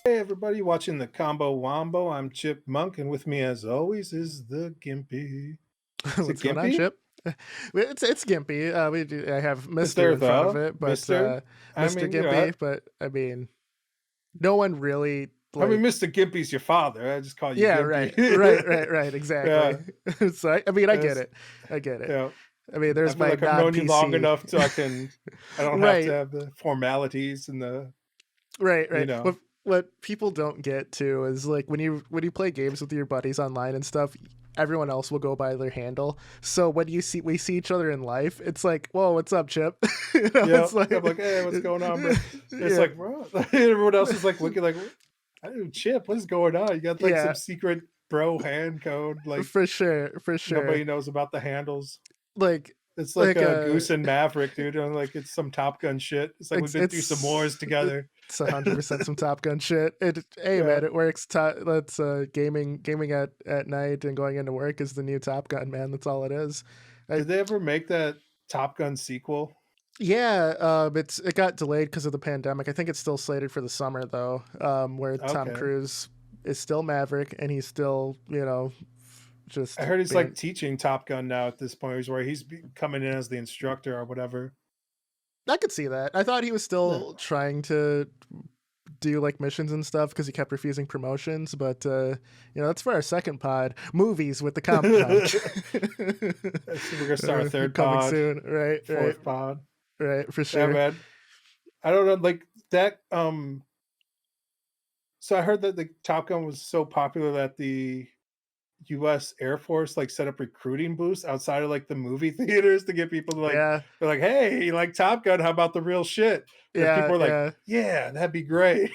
Hey everybody watching the Combo Wombo. I'm Chip Monk, and with me as always is the Gimpy. Is it What's going on, Gimpy? Chip? It's Gimpy. I have Is Mister there in front of the it, but Mister? I Mister mean, you know, Gimpy. But I mean, no one really Mr. Gimpy's your father. I just call you Yeah, Gimpy. right, exactly. Yeah, So I mean, I get as, it. I get it. yeah. I mean, I there's feel my like I've known you long non-PC. enough so I don't have to Right, have the formalities and you right. know. What people don't get too is like when you play games with your buddies online and stuff, everyone else will go by their handle. So when we see each other in life, it's like, whoa, what's up, Chip? Yeah, It's like, I'm like, hey, what's going on, bro? It's yeah, like, bro, everyone else is like looking like, I don't Chip, what's going on? You got like some yeah, secret bro hand code, like for nobody sure. knows about the handles. Like, It's like like Goose and Maverick, dude. And like it's some Top Gun shit. It's like we've been through some wars together. it's 100% some Top Gun shit. Hey Yeah. man, it works. That's gaming at night and going into work is the new Top Gun, man. That's all it is. I Did they ever make that Top Gun sequel? Yeah, it got delayed because of the pandemic. I think it's still slated for the summer though, where Tom Okay. Cruise is still Maverick and he's still, I just heard he's like being. teaching Top Gun now at this point, where coming in as the instructor or whatever. I could see that. I thought he was Yeah. still trying to do like missions and stuff because he kept refusing promotions, but that's for our second pod, movies with the comp punch. So we're gonna start a third Coming pod, soon, right, fourth pod. right, for Yeah, sure. man. I don't know, like that. So I heard that the Top Gun was so popular that the US Air Force like set up recruiting booths outside of like the movie theaters to get people to like Yeah, they're like, hey, you like Top Gun? How about the real shit? And yeah, people are like, yeah. yeah, that'd be great.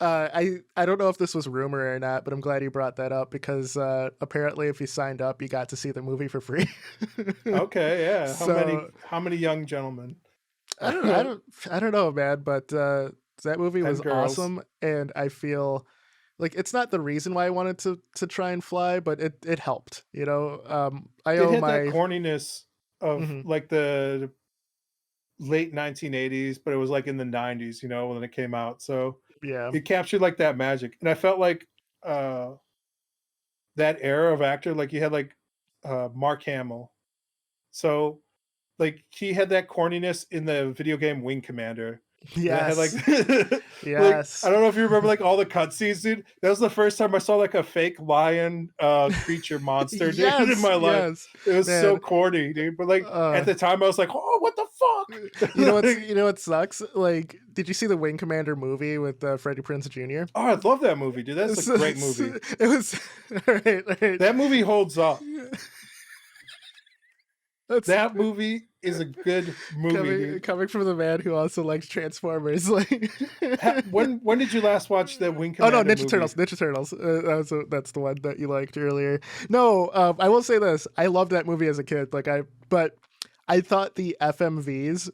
I don't know if this was rumor or not, but I'm glad you brought that up because apparently, if you signed up, you got to see the movie for free. Okay, yeah. So How many young gentlemen? I don't, I don't, I don't know, man. But that movie was And girls. awesome, and I feel like it's not the reason why I wanted to try and fly, but it helped. I It owe had that my. corniness of Mhm. like the late 1980s, but it was like in the 90s, when it came out. So Yeah, it captured like that magic. And I felt like uh that era of actor, like you had like Mark Hamill. So like he had that corniness in the video game Wing Commander. And that had like yes, like I yes. don't know if you remember like all the cutscenes, dude. That was the first time I saw like a fake lion creature monster, dude, in Yes, my life. yes, It was so man. corny, dude. But like at Uh, the time I was like, oh, what the fuck? Like, you know what sucks? Like, did you see the Wing Commander movie with Freddie Prinze Jr.? oh, I love that movie, dude. That's a great movie. It was right. That movie holds up. That's That movie is a good movie, dude. coming from the man who also likes Transformers. Like, When did you last watch the Wing oh no, Commander movie? Ninja Turtles. That's the one that you liked earlier. No, I will say this: I loved that movie as a kid. But I thought the FMVs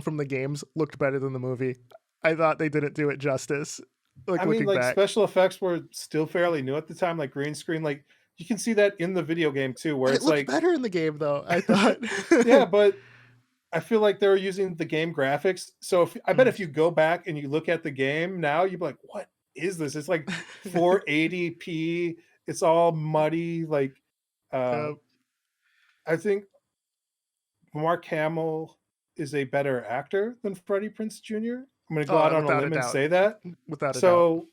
from the games looked better than the movie. I thought they didn't do it justice. Like, I mean, looking like back, special effects were still fairly new at the time, like green screen. Like you can see that in the video game too, where it it's looked like, better in the game though. I thought. yeah, but I feel like they were using the game graphics. So I bet Mm. if you go back and you look at the game now, you'd be like, what is this? It's like 480p. It's all muddy. Like, uh, Uh, I think Mark Hamill is a better actor than Freddie Prinze Jr. I'm going to go out on a without a limb and doubt, say that. without a doubt. So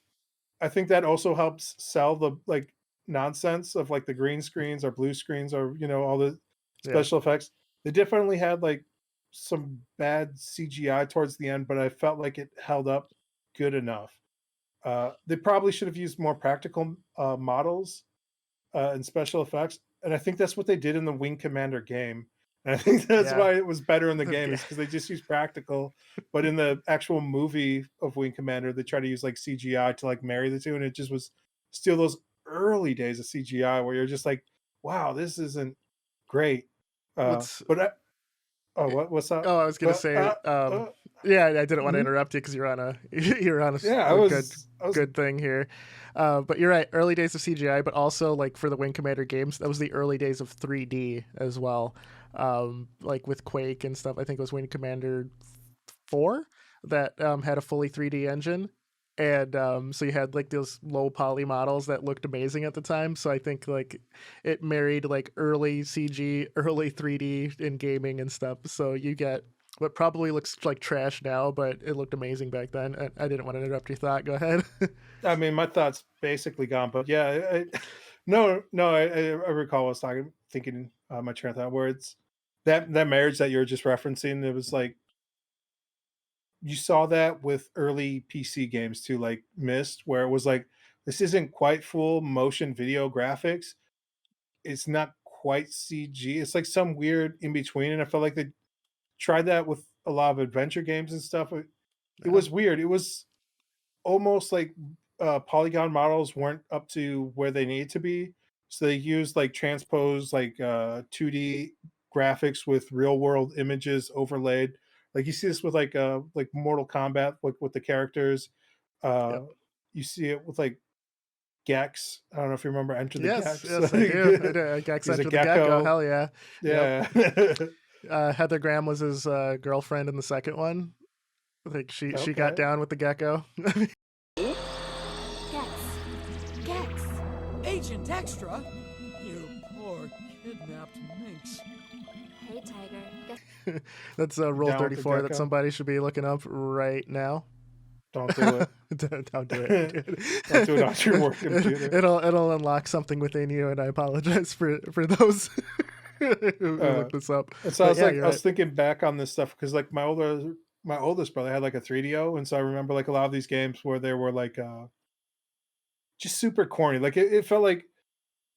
I think that also helps sell the like nonsense of like the green screens or blue screens or all the Yeah, special effects. They definitely had like some bad CGI towards the end, but I felt like it held up good enough. They probably should have used more practical models and special effects, and I think that's what they did in the Wing Commander game. And I think that's yeah, why it was better in the game yeah, is because they just used practical, but in the actual movie of Wing Commander, they try to use like CGI to like marry the two, and it just was still those early days of CGI where you're just like, wow, this isn't great. What's But oh, what's up? Oh, I was gonna But say, yeah, I didn't want to mhm. interrupt you because you're on a you're on Yeah, a I was good thing here. But you're right, early days of CGI, but also like for the Wing Commander games, that was the early days of 3D as well. Like with Quake and stuff. I think it was Wing Commander 4 that had a fully 3D engine. And so you had like those low poly models that looked amazing at the time. So I think like it married like early CG, early 3D in gaming and stuff. So you get what probably looks like trash now, but it looked amazing back then. I didn't want to interrupt your thought. Go ahead. I mean, my thoughts basically gone, but yeah, no, I recall I was thinking my train of thought where it's that marriage that you're just referencing. It was like you saw that with early PC games too, like Myst, where it was like this isn't quite full motion video graphics. It's not quite CG. It's like some weird in between, and I felt like they tried that with a lot of adventure games and stuff. It Yeah. was weird. It was almost like polygon models weren't up to where they need to be, so they used like transpose like 2D graphics with real world images overlaid. Like you see this with like Mortal Kombat, like with the characters. Uh, Yep. you see it with like Gex. I don't know if you remember Enter the Yes. Gex. Yes, I do. I do. Gex He's a Enter the Gecko. gecko. Hell yeah. Yep. Yeah. Heather Graham was his girlfriend in the second one. I think she got Okay. down with the gecko. Gex. Gex. Agent Extra? You poor kidnapped minx. Hey, Tiger. That's Rule Down with the 34 that gecko. somebody should be looking up right now. Don't do it. Don't do it, dude. Don't do it on your work computer. It'll unlock something within you, and I apologize for those who looked this up. And so I But was yeah, like, you're I was right. thinking back on this stuff because like my oldest brother had like a 3DO, and so I remember like a lot of these games where they were like just super corny. Like it felt like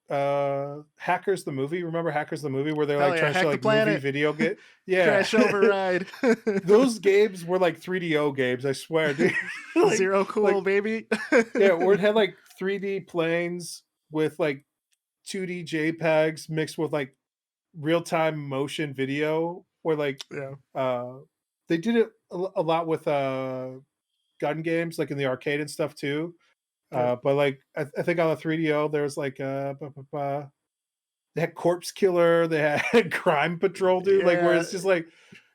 Hackers the movie. Remember Hackers the movie where they're Hell like yeah, trying to show hack the like movie planet, video game. Yeah. crash override, Those games were like 3DO games, I swear, dude. zero cool, like baby. yeah, where it had like 3D planes with like 2D JPEGs mixed with like real-time motion video where like Yeah, uh they did it a lot with gun games like in the arcade and stuff too. yep. But like I think on the 3DO there was like they had Corpse Killer, they had Crime Patrol, dude, like where Yeah, it's just like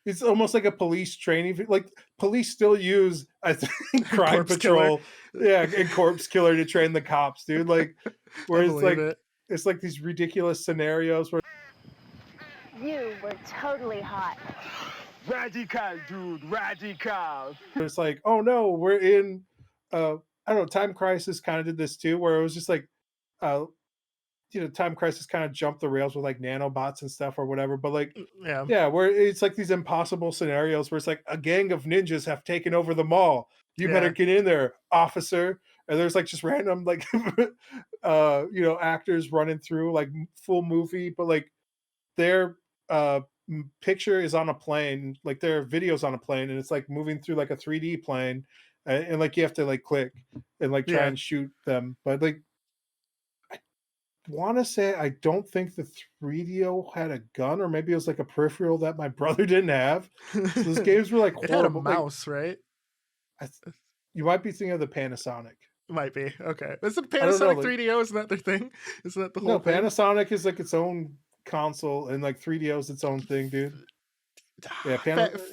it's almost like a police training like police still use I think Crime corpse killer. Patrol, yeah, and Corpse Killer to train the cops, dude. Like I where believe it. it's like these ridiculous scenarios where You were totally hot. Radical, dude, radical. it's like, oh no, we're in I don't know, Time Crisis kind of did this too, where it was just like uh Time Crisis kind of jumped the rails with like nanobots and stuff or whatever. But like, Yeah, yeah, where it's like these impossible scenarios where it's like a gang of ninjas have taken over the mall. You better yeah, get in there, officer. And there's like just random like actors running through like full movie, but like their picture is on a plane, like their videos on a plane, and it's like moving through like a 3D plane, and like you have to like click and like try yeah. and shoot them. But like want to say I don't think the 3DO had a gun, or maybe it was like a peripheral that my brother didn't have. So those games were like It had a horrible. Like mouse, right? you might be thinking of the Panasonic. Might be. Okay. Isn't I don't know. Panasonic Like 3DO? Isn't that their thing? Isn't that the whole no, thing? Panasonic is like its own console, and like 3DO is its own thing, dude. Yeah,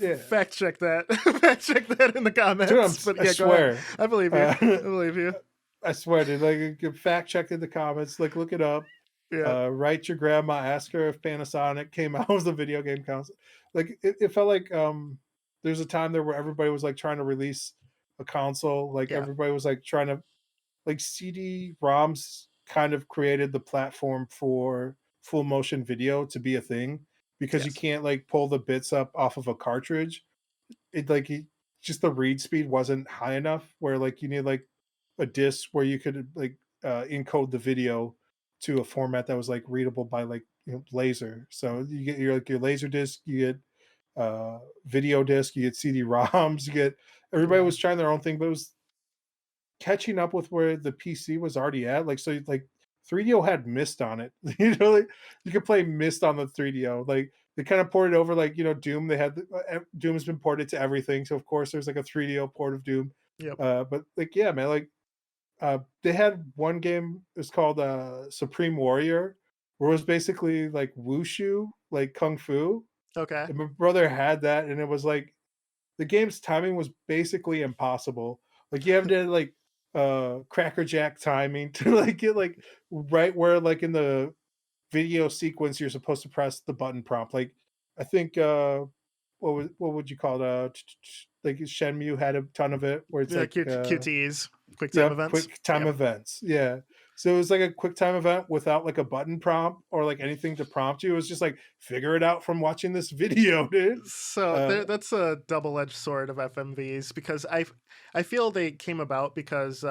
yeah. Fact check that. Fact check that in the comments. Dude, But I yeah, go ahead. swear. I believe you. I believe you. I swear, dude. Like, you can fact check in the comments. Like, look it up. Yeah. Write your grandma. Ask her if Panasonic came out as a video game console. Like, it felt like there's a time there where everybody was like trying to release a console. Like, Yeah. everybody was like trying to like CD-ROMs kind of created the platform for full motion video to be a thing because you Yes. can't like pull the bits up off of a cartridge. Just the read speed wasn't high enough where like you need like a disc where you could like encode the video to a format that was like readable by like laser. So you get your laser disc, you get video disc, you get CD-ROMs, you get everybody Yeah. was trying their own thing, but it was catching up with where the PC was already at. Like so like 3DO had Mist on it. Like, you could play Mist on the 3DO. Like they kind of ported over like Doom. They had Doom's been ported to everything, so of course there's like a 3DO port of Doom. Yep. But like yeah, man, like they had one game. It's called Supreme Warrior, where it was basically like wushu, like kung fu. Okay. And my brother had that, and it was like the game's timing was basically impossible. Like you have to like crackerjack timing to like get like right where like in the video sequence you're supposed to press the button prompt. Like I think what would you call it? Like Shenmue had a ton of it where it's Yeah, like QTEs, quick time yep, events. quick time Yep. events. Yeah. So it was like a quick time event without like a button prompt or like anything to prompt you. It was just like figure it out from watching this video, dude. So Uh that's a double-edged sword of FMVs because I feel they came about because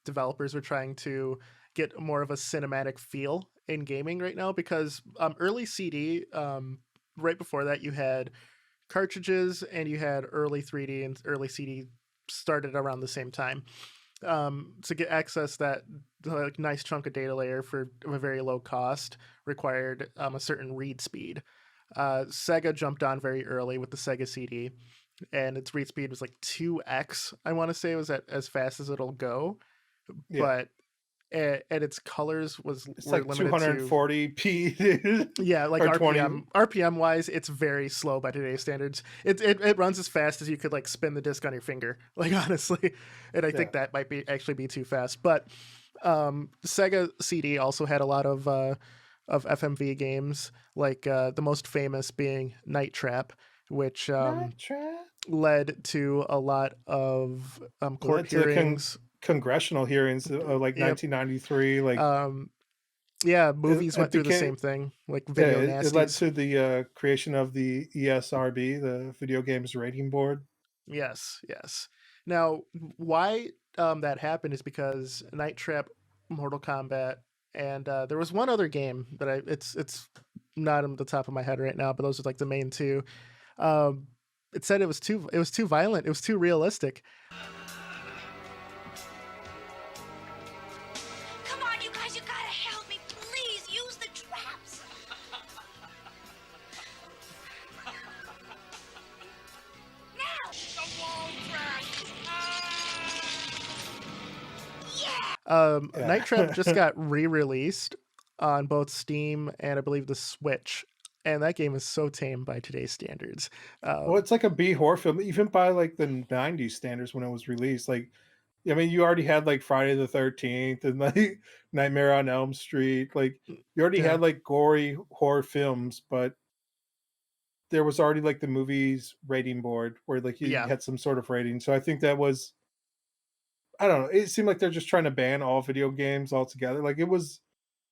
developers were trying to get more of a cinematic feel in gaming right now because early CD right before that you had cartridges and you had early 3D and early CD started around the same time. To get access that like nice chunk of data layer for a very low cost required a certain read speed. Sega jumped on very early with the Sega CD, and its read speed was like 2x. I want to say it was at as fast as it'll go, yeah. but and its colors It's were like limited to 240p. yeah, like or 20. RPM wise, it's very slow by today's standards. It runs as fast as you could like spin the disc on your finger, like honestly, and I think that might be actually be too fast. But Sega CD also had a lot of FMV games, like the most famous being Night Trap, which Night Trap. led to a lot of court Led to the hearings. congressional hearings of like Yep. 1993. Like Yeah, movies it went through the became same thing, like yeah, video it led nasties. to the creation of the ESRB, the Video Games Rating Board. Yes, yes. Now, why that happened is because Night Trap, Mortal Kombat, and there was one other game that it's not on the top of my head right now, but those are like the main two. Um, it said it was too violent, it was too realistic. Come on, you guys, you gotta help me. Please use the traps. Now! The wall traps! Yeah! Night Trap just got re-released on both Steam and I believe the Switch, and that game is so tame by today's standards. Well, it's like a B horror film, even by like the 90s standards when it was released. Like, I mean, you already had like Friday the 13th and like Nightmare on Elm Street. Like, you already Yeah, had like gory horror films, but there was already like the movies rating board where like you yeah, had some sort of rating. So I think that was, I don't know, it seemed like they're just trying to ban all video games altogether. Like, it was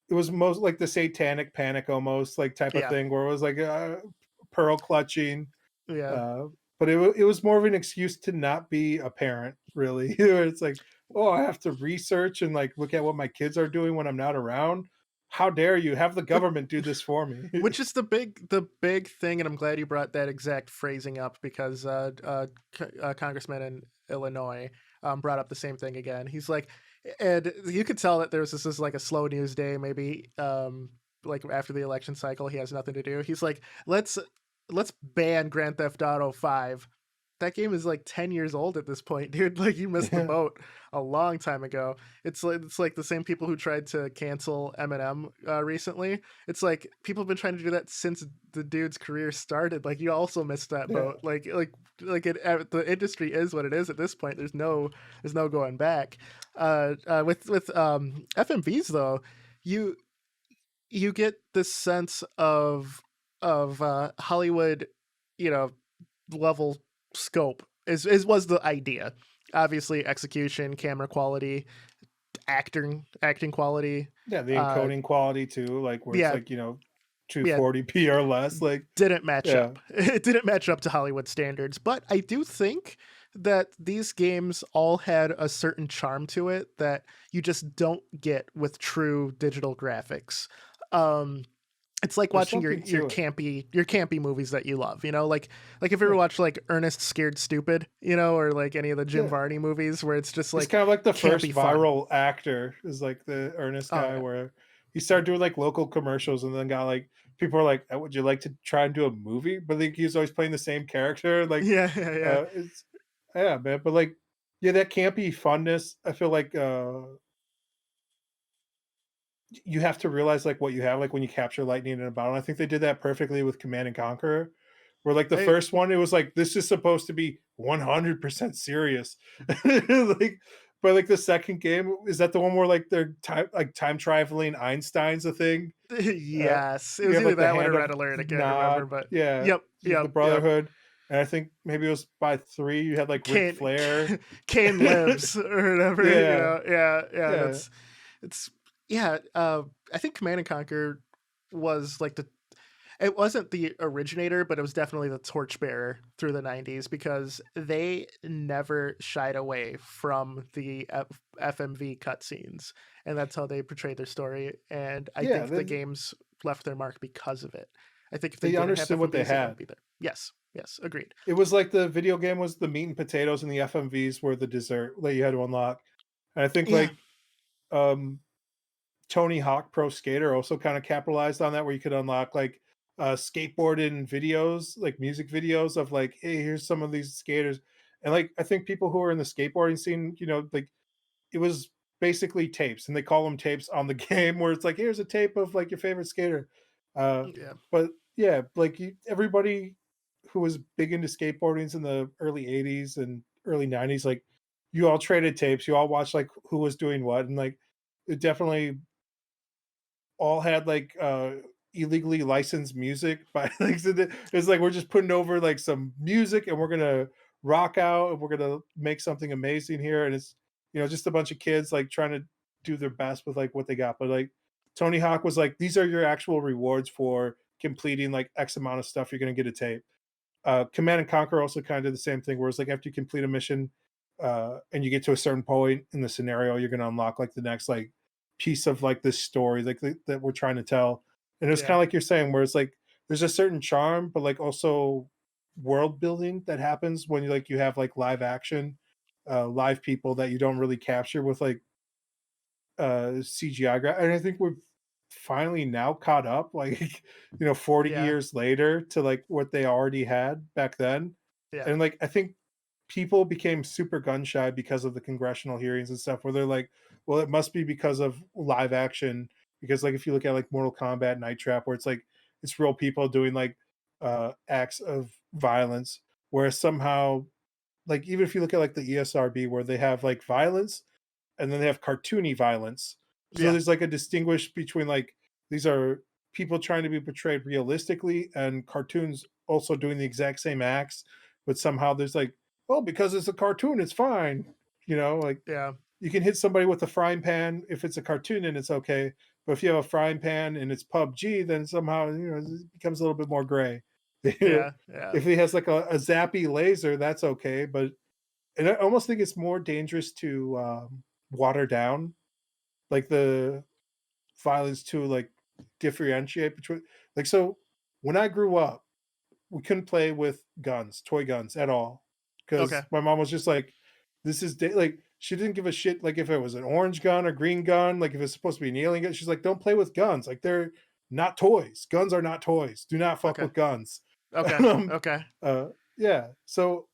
most like the satanic panic almost like type of yeah, thing where it was like pearl clutching. yeah. Uh, but it was more of an excuse to not be a parent, really. Where it's like, oh, I have to research and like look at what my kids are doing when I'm not around. How dare you have the government do this for me? Which is the big thing, and I'm glad you brought that exact phrasing up because Congressman in Illinois brought up the same thing again. He's like, and you could tell that this is like a slow news day, maybe like after the election cycle, he has nothing to do. He's like, let's ban Grand Theft Auto 5. That game is like 10 years old at this point, dude. Like you missed the Yeah. boat a long time ago. It's like the same people who tried to cancel Eminem recently. It's like people have been trying to do that since the dude's career started. Like you also missed that Yeah. boat. The industry is what it is at this point. There's no going back. With FMVs though, you get this sense of Hollywood, you know, level scope is was the idea. Obviously, execution, camera quality, acting quality. Yeah, the Uh, encoding quality too, like where it's yeah, like, you know, yeah, 240p or less. Like, didn't match yeah. up. It didn't match up to Hollywood standards, but I do think that these games all had a certain charm to it that you just don't get with true digital graphics. It's like There's watching something to it. your campy movies that you love, you know, like if you ever watch like Ernest Scared Stupid, you know, or like any of the Jim Yeah. Varney movies where it's just like It's kind of like the first campy fun. viral actor is like the Ernest Oh guy yeah. where he started doing like local commercials and then got like people are like, "Oh, would you like to try and do a movie?" But like he's always playing the same character. Like, Yeah. it's yeah, man. But like, yeah, that campy funness. I feel like you have to realize like what you have like when you capture lightning in a bottle. I think they did that perfectly with Command and Conquer. Where like the I first one, it was like this is supposed to be 100% serious. Like, but like the second game, is that the one where like they're time traveling Einstein's a thing? Yes, it You was have either like the that one or hand Red of Alert. I can't remember, Nod, but yeah, yep, the yep, yep. Brotherhood, and I think maybe it was by 3 you had like Ric Kane, Flair. Kane lives or whatever. Yeah, Yeah, yeah. yeah. That's it's yeah. I think Command and Conquer was like the it wasn't the originator, but it was definitely the torchbearer through the 90s because they never shied away from the FMV cutscenes. And that's how they portrayed their story. And I Yeah, think the games left their mark because of it. I think if they they didn't have understood what they FMVs, it wouldn't had. be there. Yes, yes, agreed. It was like the video game was the meat and potatoes, and the FMVs were the dessert that you had to unlock. And I think Yeah, like um Tony Hawk Pro Skater also kind of capitalized on that, where you could unlock like skateboarding videos, like music videos of like, hey, here's some of these skaters. And like I think people who are in the skateboarding scene, like it was basically tapes, and they call them tapes on the game, where it's like, here's a tape of like your favorite skater. Uh, yeah, but yeah, like everybody who was big into skateboardings in the early '80s and early '90s, like you all traded tapes, you all watched like who was doing what, and like it definitely all had like illegally licensed music by like it's like we're just putting over like some music and we're gonna rock out and we're gonna make something amazing here, and it's just a bunch of kids like trying to do their best with like what they got. But like Tony Hawk was like, these are your actual rewards for completing like X amount of stuff, you're gonna get a tape. Command and Conquer also kind of did the same thing, where it's like after you complete a mission and you get to a certain point in the scenario, you're going to unlock like the next like piece of like this story like that we're trying to tell. And it was kind yeah, of like you're saying, where it's like there's a certain charm, but like also world building that happens when you have like live action, live people that you don't really capture with like CGI. And I think we've finally now caught up, like 40 yeah, years later, to like what they already had back then. yeah, And like I think people became super gun shy because of the congressional hearings and stuff, where they're like, well, it must be because of live action. Because like if you look at like Mortal Kombat Night Trap, where it's like it's real people doing like acts of violence, whereas somehow, like even if you look at like the ESRB, where they have like violence and then they have cartoony violence. So yeah, there's like a distinguish between like these are people trying to be portrayed realistically, and cartoons also doing the exact same acts, but somehow there's like, oh, because it's a cartoon, it's fine. Like yeah, you can hit somebody with a frying pan if it's a cartoon and it's okay. But if you have a frying pan and it's PUBG, then somehow it becomes a little bit more gray. yeah, yeah, If he has like a zappy laser, that's okay. But and I almost think it's more dangerous to water down like the violence, to like differentiate between like. So when I grew up, we couldn't play with guns, toy guns at all, okay, because my mom was just like, this is like she didn't give a shit like if it was an orange gun or green gun, like if it's supposed to be an alien gun. She's like, don't play with guns, like they're not toys. Guns are not toys, do not fuck okay, with guns. okay, um okay, yeah, so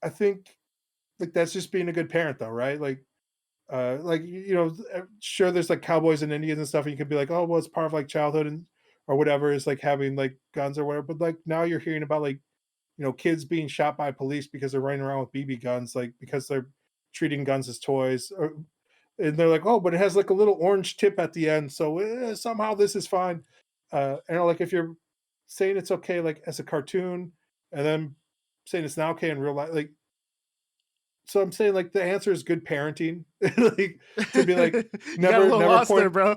I think like that's just being a good parent though, right? Like sure, there's like cowboys and Indians and stuff, and you could be like, oh well, it's part of like childhood and or whatever, is like having like guns or whatever. But like now you're hearing about like kids being shot by police because they're running around with BB guns, like because they're treating guns as toys, and they're like, oh, but it has like a little orange tip at the end, so somehow this is fine. And like if you're saying it's okay like as a cartoon, and then saying it's not okay in real life, like, so I'm saying like the answer is good parenting. Like to be like, you got a little never lost there, point. bro.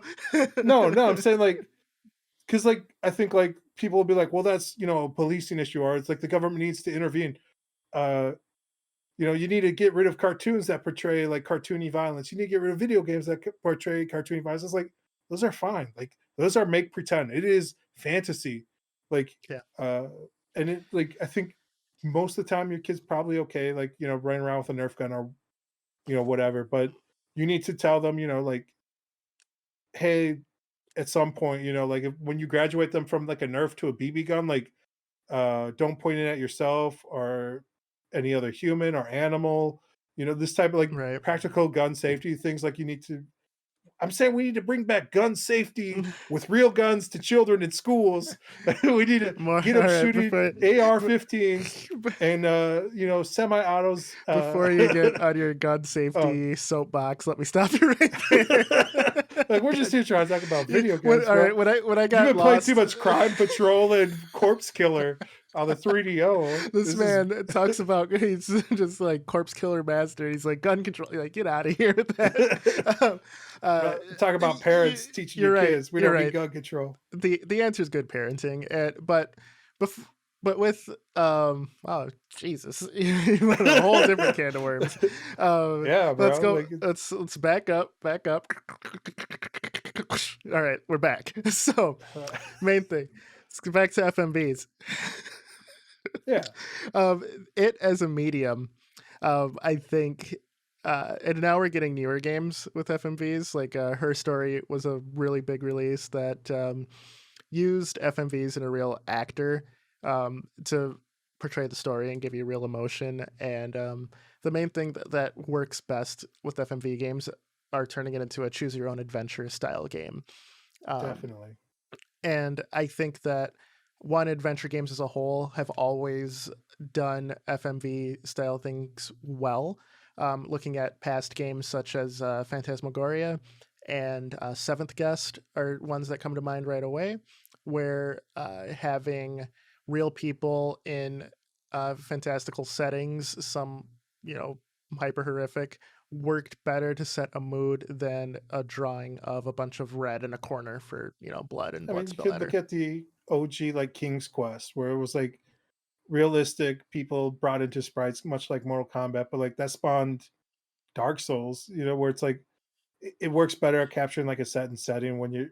No, I'm saying like, because like I think like people will be like, well, that's a policing issue, or it's like the government needs to intervene. uh you need to get rid of cartoons that portray like cartoony violence, you need to get rid of video games that portray cartoony violence. It's like those are fine, like those are make pretend, it is fantasy. Like Yeah, uh and it like I think most of the time your kid's probably okay, like running around with a Nerf gun or whatever. But you need to tell them, like, hey, at some point, like when you graduate them from like a Nerf to a BB gun, like don't point it at yourself or any other human or animal. This type of like right. practical gun safety things, like you need to. I'm saying we need to bring back gun safety with real guns to children in schools. We need to More, get all them right, shooting AR-15s and semi-autos. Before you get on your gun Oh. safety soapbox, let me stop you right there. Like, we're just here trying to talk about video When- games. all Bro. right, when I You've got been playing too lost, much Crime Patrol and Corpse Killer on the 3DO. this man talks about he's just like corpse killer master. He's like gun control. You're like, get out of here with that. Talk about parents teaching you're your right, kids. We you're don't need right. gun control. The answer is good parenting, but with oh Jesus, you went a whole different can of worms. Yeah, bro. Let's go. Like, Let's back up. All right, we're back. So main thing. Let's get back to FMVs. yeah. It as a medium, I think, and now we're getting newer games with FMVs. Like Her Story was a really big release that used FMVs and a real actor to portray the story and give you real emotion. And the main thing that works best with FMV games are turning it into a choose your own adventure style game. Definitely. And I think that adventure games as a whole have always done FMV style things well. Looking at past games such as Phantasmagoria and Seventh Guest are ones that come to mind right away, where having real people in fantastical settings, some, hyper horrific, worked better to set a mood than a drawing of a bunch of red in a corner for, blood and I blood mean, you could splatter. look at the OG like King's Quest, where it was like realistic people brought into sprites, much like Mortal Kombat, but like that spawned Dark Souls, where it's like it works better at capturing like a set and setting when you're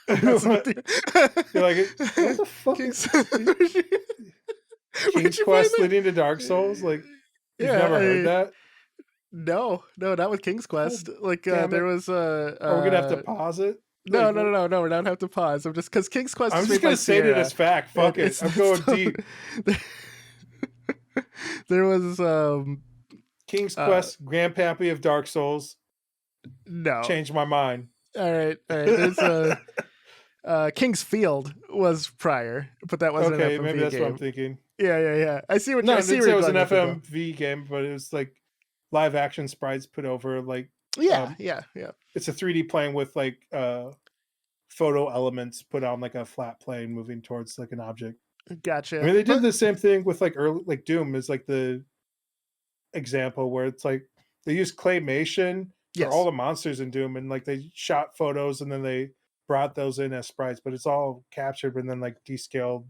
you're like, what the fuck King's, is King's you find Quest that? leading to Dark Souls? Like, you've Yeah, never heard that? No, not with King's Quest. Like damn there it. was a. Are we gonna have to pause it? No, Like, no. We're not have to pause. I'm just because King's Quest. I'm is just made by gonna state it Sierra. as fact. Fuck it. It's- I'm going so- deep. There was King's Quest, Grandpappy of Dark Souls. no. Changed my mind. All right. There's a King's Field was prior, but that wasn't Okay, an FMV maybe that's game. what I'm thinking. Yeah. I see what No, I I see didn't where say it you're was an going with it, though. FMV game, but it was like live action sprites put over like Yeah. it's a 3D plane with like photo elements put on like a flat plane moving towards like an object. Gotcha. I mean, they did the same thing with like early, like Doom is like the example where it's like they used claymation for Yes. all the monsters in Doom, and like they shot photos and then they brought those in as sprites, but it's all captured and then like descaled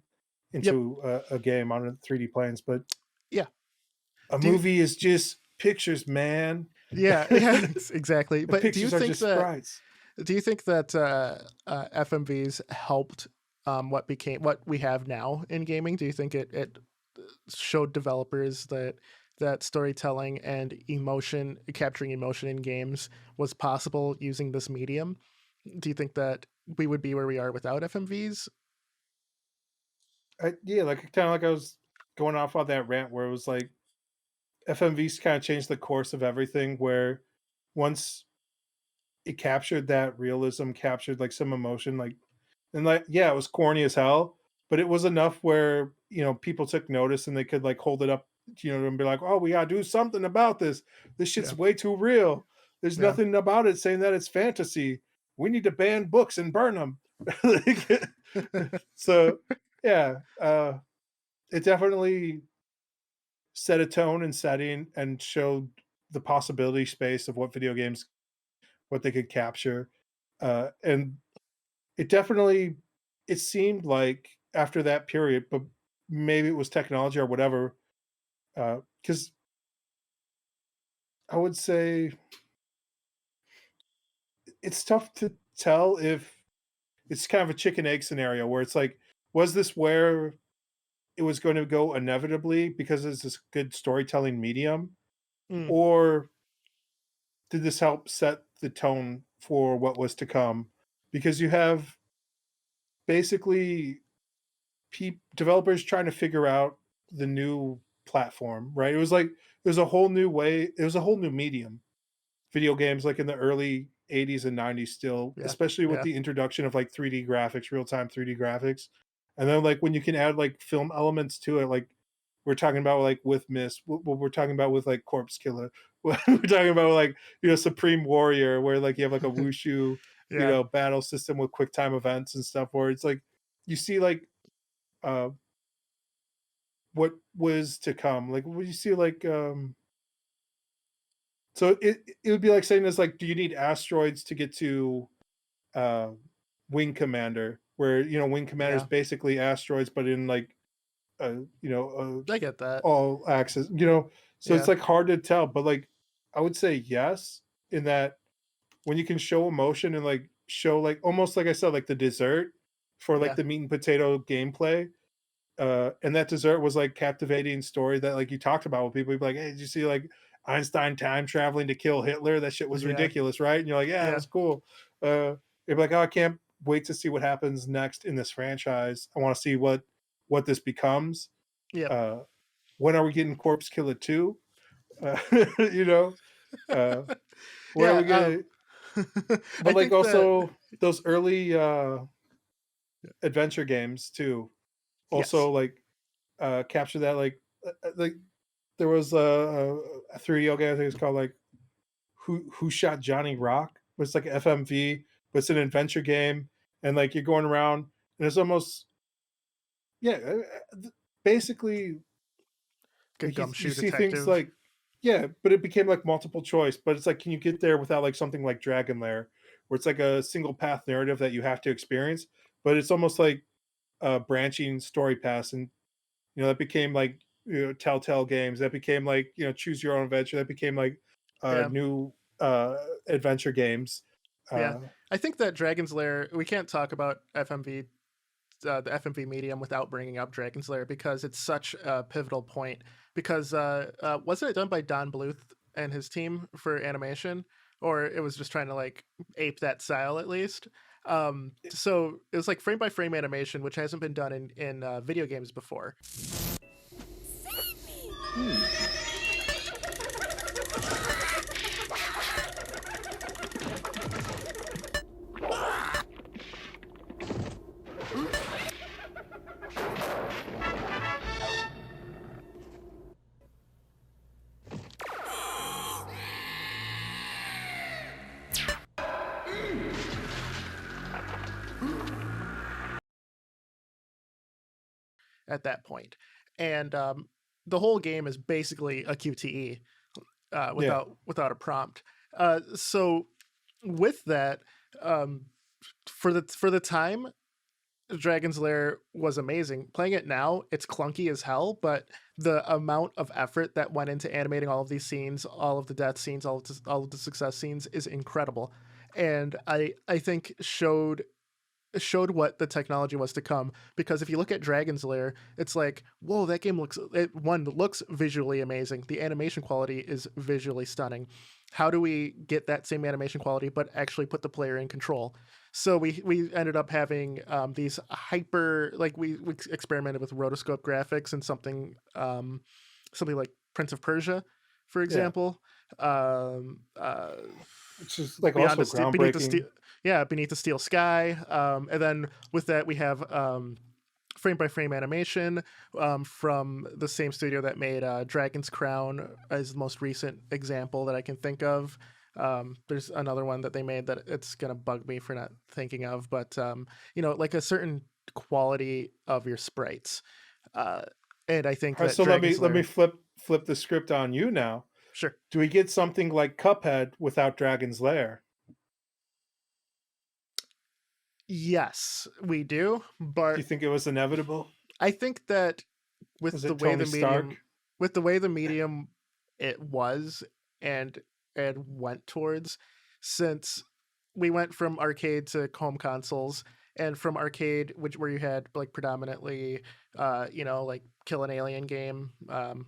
into a game on 3D planes. But Yeah. a movie is just pictures, man. Yeah, exactly. The But do you pictures are think just that? sprites. Do you think that FMVs helped what we have now in gaming? Do you think it showed developers that storytelling and capturing emotion in games was possible using this medium? Do you think that we would be where we are without FMVs? Yeah, like kind of like I was going off on that rant where it was like FMVs kind of changed the course of everything. Where once it captured that realism, captured like some emotion, like, and like, yeah, it was corny as hell, but it was enough where people took notice and they could like hold it up, and be like, oh, we gotta do something about this. This shit's way too real. There's nothing about it saying that it's fantasy. We need to ban books and burn them. So yeah, it definitely set a tone and setting and showed the possibility space of what video games, what they could capture, and it seemed like after that period, but maybe it was technology or whatever, because I would say it's tough to tell if it's kind of a chicken egg scenario where it's like, was this where it was going to go inevitably because it's this good storytelling medium, or did this help set the tone for what was to come? Because you have basically developers trying to figure out the new platform, right? It was like there's a whole new way, it was a whole new medium. Video games like in the early 80s and 90s still, Yeah. especially with Yeah. the introduction of like 3D graphics, real-time 3D graphics. And then like when you can add like film elements to it, like we're talking about like with Mist, what we're talking about with like Corpse Killer, what we're talking about like, Supreme Warrior, where like you have like a wushu, Yeah. battle system with quick time events and stuff, where it's like you see like uh what was to come. Like when you see like so it would be like saying this, like, do you need asteroids to get to uh Wing Commander, where Wing Commander is Yeah. basically asteroids, but in like I get that. all axis, so it's Yeah. like hard to tell, but like I would say yes, in that when you can show emotion and like show like almost like I said, like the dessert for like Yeah. the meat and potato gameplay. And that dessert was like captivating story that like you talked about with people. You'd be like, hey, did you see like Einstein time traveling to kill Hitler? That shit was Yeah. ridiculous, right? And you're like, yeah, it Yeah. was cool. You're like, oh, I can't wait to see what happens next in this franchise. I want to see what this becomes. Yep. When are we getting Corpse Killer 2? You know, where are Yeah. we gonna? I But like think that also those early adventure games too. yes. Also like capture that like there was a 3D game, I think it's called like Who Shot Johnny Rock. It's like FMV, but it's an adventure game, and like you're going around, and it's almost yeah, basically Good like you gumshoe see things detective. like yeah, but it became like multiple choice. But it's like, can you get there without like something like Dragon Lair, where it's like a single path narrative that you have to experience, but it's almost like branching story paths, and that became like Telltale games. That became like choose your own adventure. That became like Yeah. new adventure games. Yeah. Uh, I think that Dragon's Lair, we can't talk about FMV, the FMV medium without bringing up Dragon's Lair because it's such a pivotal point. Because wasn't it done by Don Bluth and his team for animation, or it was just trying to like ape that style at least? So it was like frame by frame animation, which hasn't been done in video games before. At that point, and the whole game is basically a QTE yeah, without a prompt. So with that, um, for the time, Dragon's Lair was amazing. Playing it now, it's clunky as hell, but the amount of effort that went into animating all of these scenes, all of the death scenes, all of the success scenes is incredible, and I think showed what the technology was to come. Because if you look at Dragon's Lair, it's like, whoa, that game looks visually amazing. The animation quality is visually stunning. How do we get that same animation quality but actually put the player in control? So we ended up having these hyper, like we experimented with rotoscope graphics and something like Prince of Persia, for yeah, example. which is like Beyond also beneath the groundbreaking. steel, yeah, beneath the steel sky, and then with that we have frame by frame animation from the same studio that made Dragon's Crown as the most recent example that I can think of. There's another one that they made that it's gonna bug me for not thinking of, but like a certain quality of your sprites, uh, and I think All right, that so Dragon's let me Lair, flip the script on you now. sure, Do we get something like Cuphead without Dragon's Lair? yes, we do, Do but you think it was inevitable? I think that with Was the it way Tony the Stark? medium with the way the medium it was and went towards, since we went from arcade to home consoles, and from arcade, which where you had like predominantly like kill an alien game,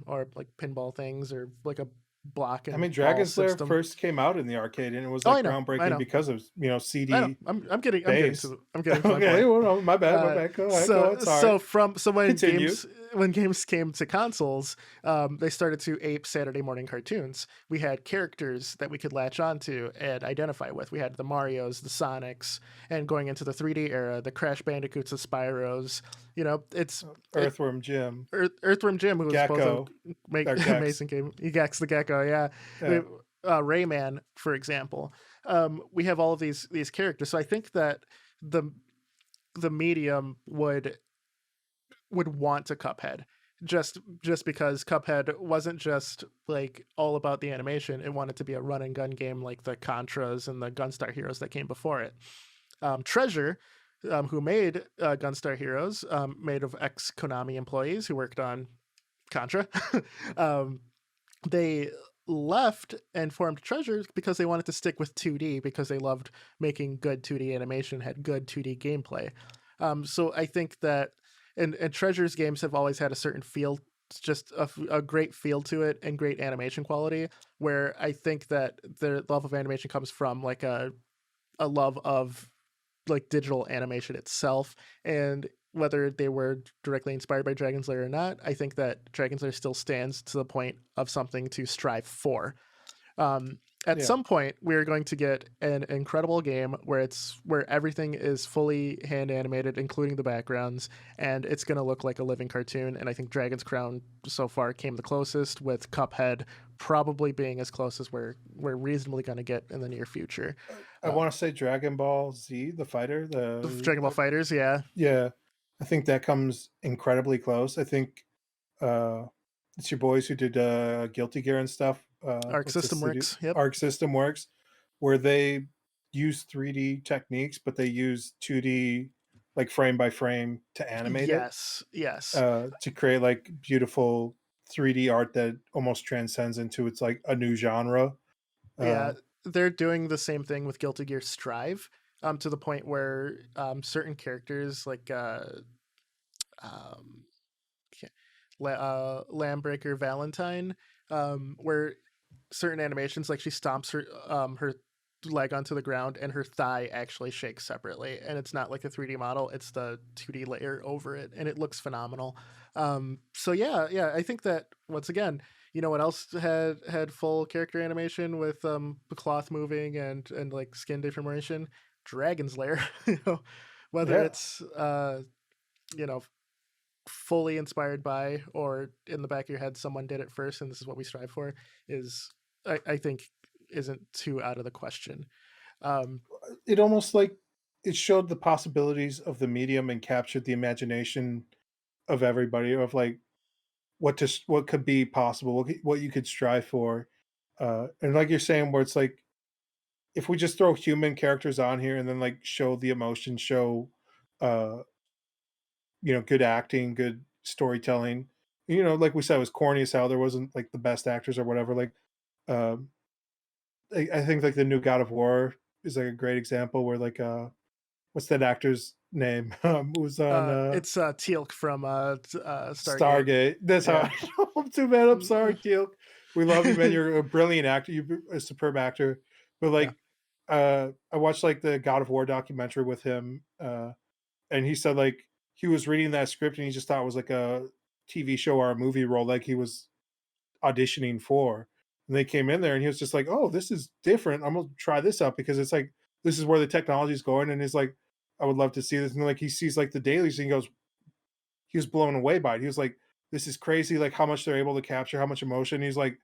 or like pinball things, or like a block I and mean, ball Dragon's Lair system. first came out in the arcade, and it was Oh, like I groundbreaking know. because of I know. CD I'm getting based. to my Okay, point. well, no, my bad, my bad. Go ahead, go ahead. Sorry. So Continue. when games came to consoles, they started to ape Saturday morning cartoons. We had characters that we could latch onto and identify with. We had the Marios, the Sonics, and going into the 3D era, the Crash Bandicoots, the Spyros. You know, Earthworm Jim, Earthworm Jim, who was supposed Gecko, to make or an Gex. amazing game. Gex the Gecko, yeah. Yeah. Rayman, for example. We have all of these characters. So I think that the medium would want to Cuphead, just because Cuphead wasn't just like all about the animation. It wanted to be a run and gun game like the Contras and the Gunstar Heroes that came before it. Treasure, who made Gunstar Heroes, made of ex Konami employees who worked on Contra. They left and formed Treasure because they wanted to stick with 2D, because they loved making good 2D animation, had good 2D gameplay. So I think that, and Treasure's games have always had a certain feel, just a great feel to it and great animation quality, where I think that their love of animation comes from like a love of like digital animation itself. And whether they were directly inspired by Dragon's Lair or not, I think that Dragon's Lair still stands to the point of something to strive for. At Yeah. some point, we're going to get an incredible game where everything is fully hand animated, including the backgrounds, and it's going to look like a living cartoon. And I think Dragon's Crown so far came the closest, with Cuphead probably being as close as we're reasonably going to get in the near future. I want to say Dragon Ball Z, the fighter, The Dragon Ball Fighters, yeah. Yeah, I think that comes incredibly close. I think it's your boys who did Guilty Gear and stuff. Arc what's the System studio? Works. Yep. Arc System Works, where they use 3D techniques, but they use 2D, like frame by frame, to animate Yes. it, to create like beautiful 3D art that almost transcends into it's like a new genre. Yeah, they're doing the same thing with Guilty Gear Strive, to the point where certain characters like Lambreaker Valentine, where certain animations, like she stomps her leg onto the ground and her thigh actually shakes separately, and it's not like a 3D model, it's the 2D layer over it, and it looks phenomenal. So yeah, I think that once again, you know what else had full character animation with the cloth moving and like skin deformation? Dragon's Lair. You know, whether Yeah. it's you know, fully inspired by, or in the back of your head someone did it first and this is what we strive for, is I think isn't too out of the question. It almost like it showed the possibilities of the medium and captured the imagination of everybody, of like what could be possible, what you could strive for, and like you're saying, where it's like if we just throw human characters on here and then like show the emotion, show uh good acting, good storytelling, like we said, it was corny as hell, there wasn't like the best actors or whatever, like um I think like the new God of War is like a great example where like what's that actor's name? Who was on It's Teal'c from Stargate. Stargate. That's Yeah. how I'm too bad. I'm sorry, Teal. We love you, man. You're a brilliant actor. You're a superb actor. But like, I watched like the God of War documentary with him, and he said like he was reading that script and he just thought it was like a TV show or a movie role, like he was auditioning for. And they came in there and he was just like, "Oh, this is different. I'm gonna try this out because it's like this is where the technology is going." And he's like, "I would love to see this." And like he sees like the dailies and he goes, he was blown away by it. He was like, "This is crazy! Like how much they're able to capture, how much emotion." He's like,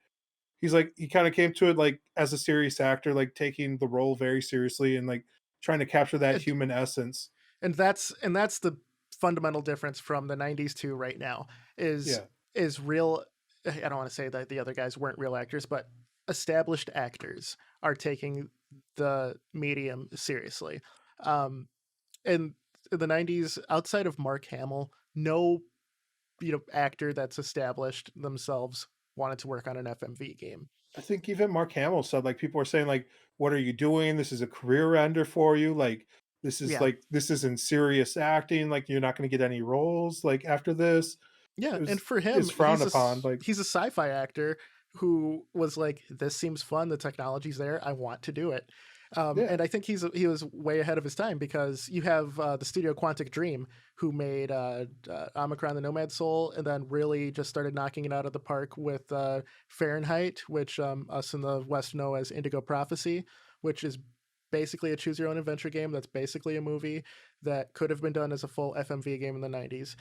he kind of came to it like as a serious actor, like taking the role very seriously and like trying to capture that And, human essence. and that's the fundamental difference from the 90s to right now, Yeah, is real. I don't want to say that the other guys weren't real actors, but established actors are taking the medium seriously. In the 90s, outside of Mark Hamill, no actor that's established themselves wanted to work on an FMV game. I think even Mark Hamill said like people are saying like, "What are you doing? This is a career ender for you. Like Yeah. this isn't serious acting. Like you're not going to get any roles like after this." Yeah, It and was for him, is frowned upon. Like he's a sci-fi actor who was like, "This seems fun. The technology's there. I want to do it." Yeah. And I think he was way ahead of his time, because you have the studio Quantic Dream, who made Omicron: The Nomad Soul, and then really just started knocking it out of the park with Fahrenheit, which us in the West know as Indigo Prophecy, which is basically a choose your own adventure game. That's basically a movie that could have been done as a full FMV game in the 90s.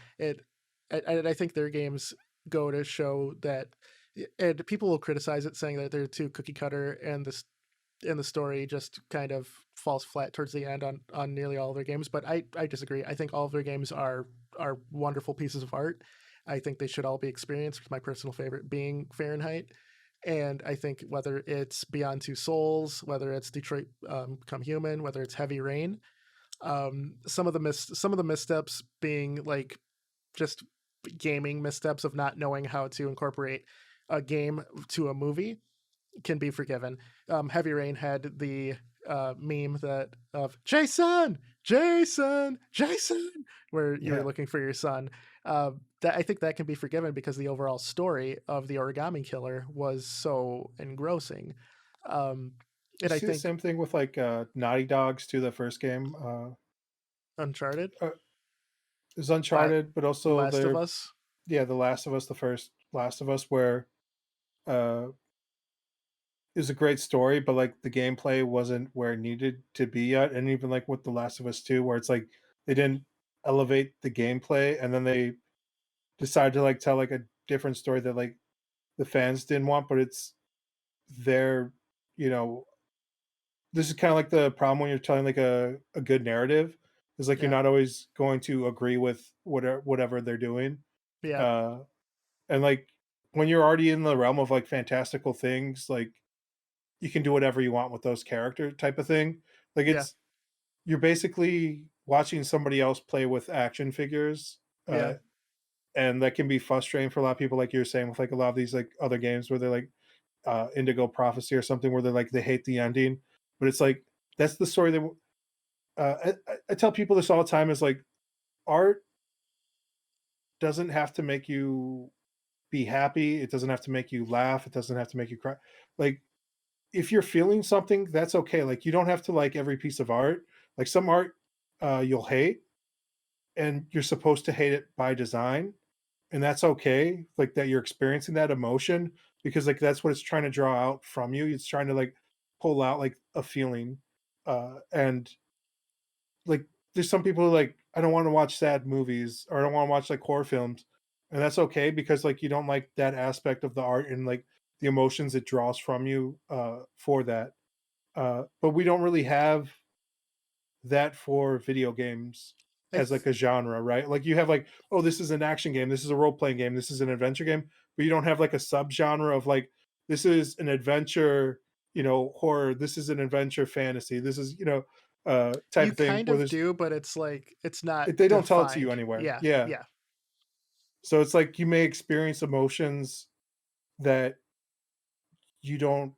I think their games go to show that, and people will criticize it, saying that they're too cookie cutter, and the story just kind of falls flat towards the end on nearly all of their games. But I disagree. I think all of their games are wonderful pieces of art. I think they should all be experienced, with my personal favorite being Fahrenheit. And I think whether it's Beyond Two Souls, whether it's Detroit Become Human, whether it's Heavy Rain, some of the missteps being like just gaming missteps of not knowing how to incorporate a game to a movie can be forgiven. Heavy Rain had the meme that of Jason, Jason, Jason, where you were Yeah. looking for your son. That I think that can be forgiven because the overall story of the Origami Killer was so engrossing. And You I see the think same thing with like Naughty Dogs too. The first game Uncharted, is La- Uncharted, but also Last of their Us, The Last of Us, the first Last of Us, where uh it was a great story, but like the gameplay wasn't where it needed to be yet. And even like with The Last of Us 2, where it's like they didn't elevate the gameplay, and then they decided to like tell like a different story that like the fans didn't want, but it's their, you know, this is kind of like the problem when you're telling like a good narrative, is like you're yeah, not always going to agree with whatever they're doing. yeah, Uh and like when you're already in the realm of like fantastical things, like you can do whatever you want with those character type of thing. Like yeah, you're basically watching somebody else play with action figures. yeah, And that can be frustrating for a lot of people, like you're saying, with like a lot of these like other games where they're like Indigo Prophecy or something, where they're like they hate the ending, but it's like that's the story that I tell people this all the time, is like art doesn't have to make you be happy, it doesn't have to make you laugh, it doesn't have to make you cry. Like if you're feeling something, that's okay. Like you don't have to like every piece of art. Like some art you'll hate, and you're supposed to hate it by design, and that's okay. Like that you're experiencing that emotion, because like that's what it's trying to draw out from you. It's trying to like pull out like a feeling. And like there's some people who like, I don't want to watch sad movies, or I don't want to watch like horror films, and that's okay, because like you don't like that aspect of the art and like the emotions it draws from you for that. But we don't really have that for video games I as th- like a genre, right? Like you have like, oh, this is an action game, this is a role playing game, this is an adventure game, but you don't have like a subgenre of like, this is an adventure, horror, this is an adventure fantasy, this is, type you of thing kind where of there's do, but it's like it's not they don't tell it to you defined. anywhere. Yeah, Yeah. yeah, So it's like you may experience emotions that you don't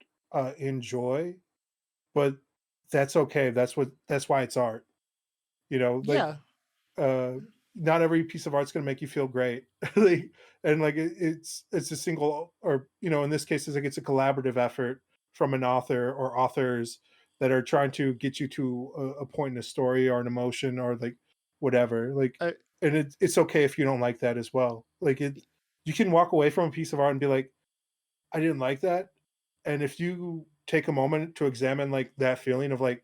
enjoy, but that's okay. That's why it's art. Like yeah. uh not every piece of art's going to make you feel great. Like, and like it's a single, or in this case it's like it's a collaborative effort from an author or authors that are trying to get you to a point in a story or an emotion or like whatever, like. I, And it's okay if you don't like that as well. Like you can walk away from a piece of art and be like, I didn't like that. And if you take a moment to examine like that feeling of like,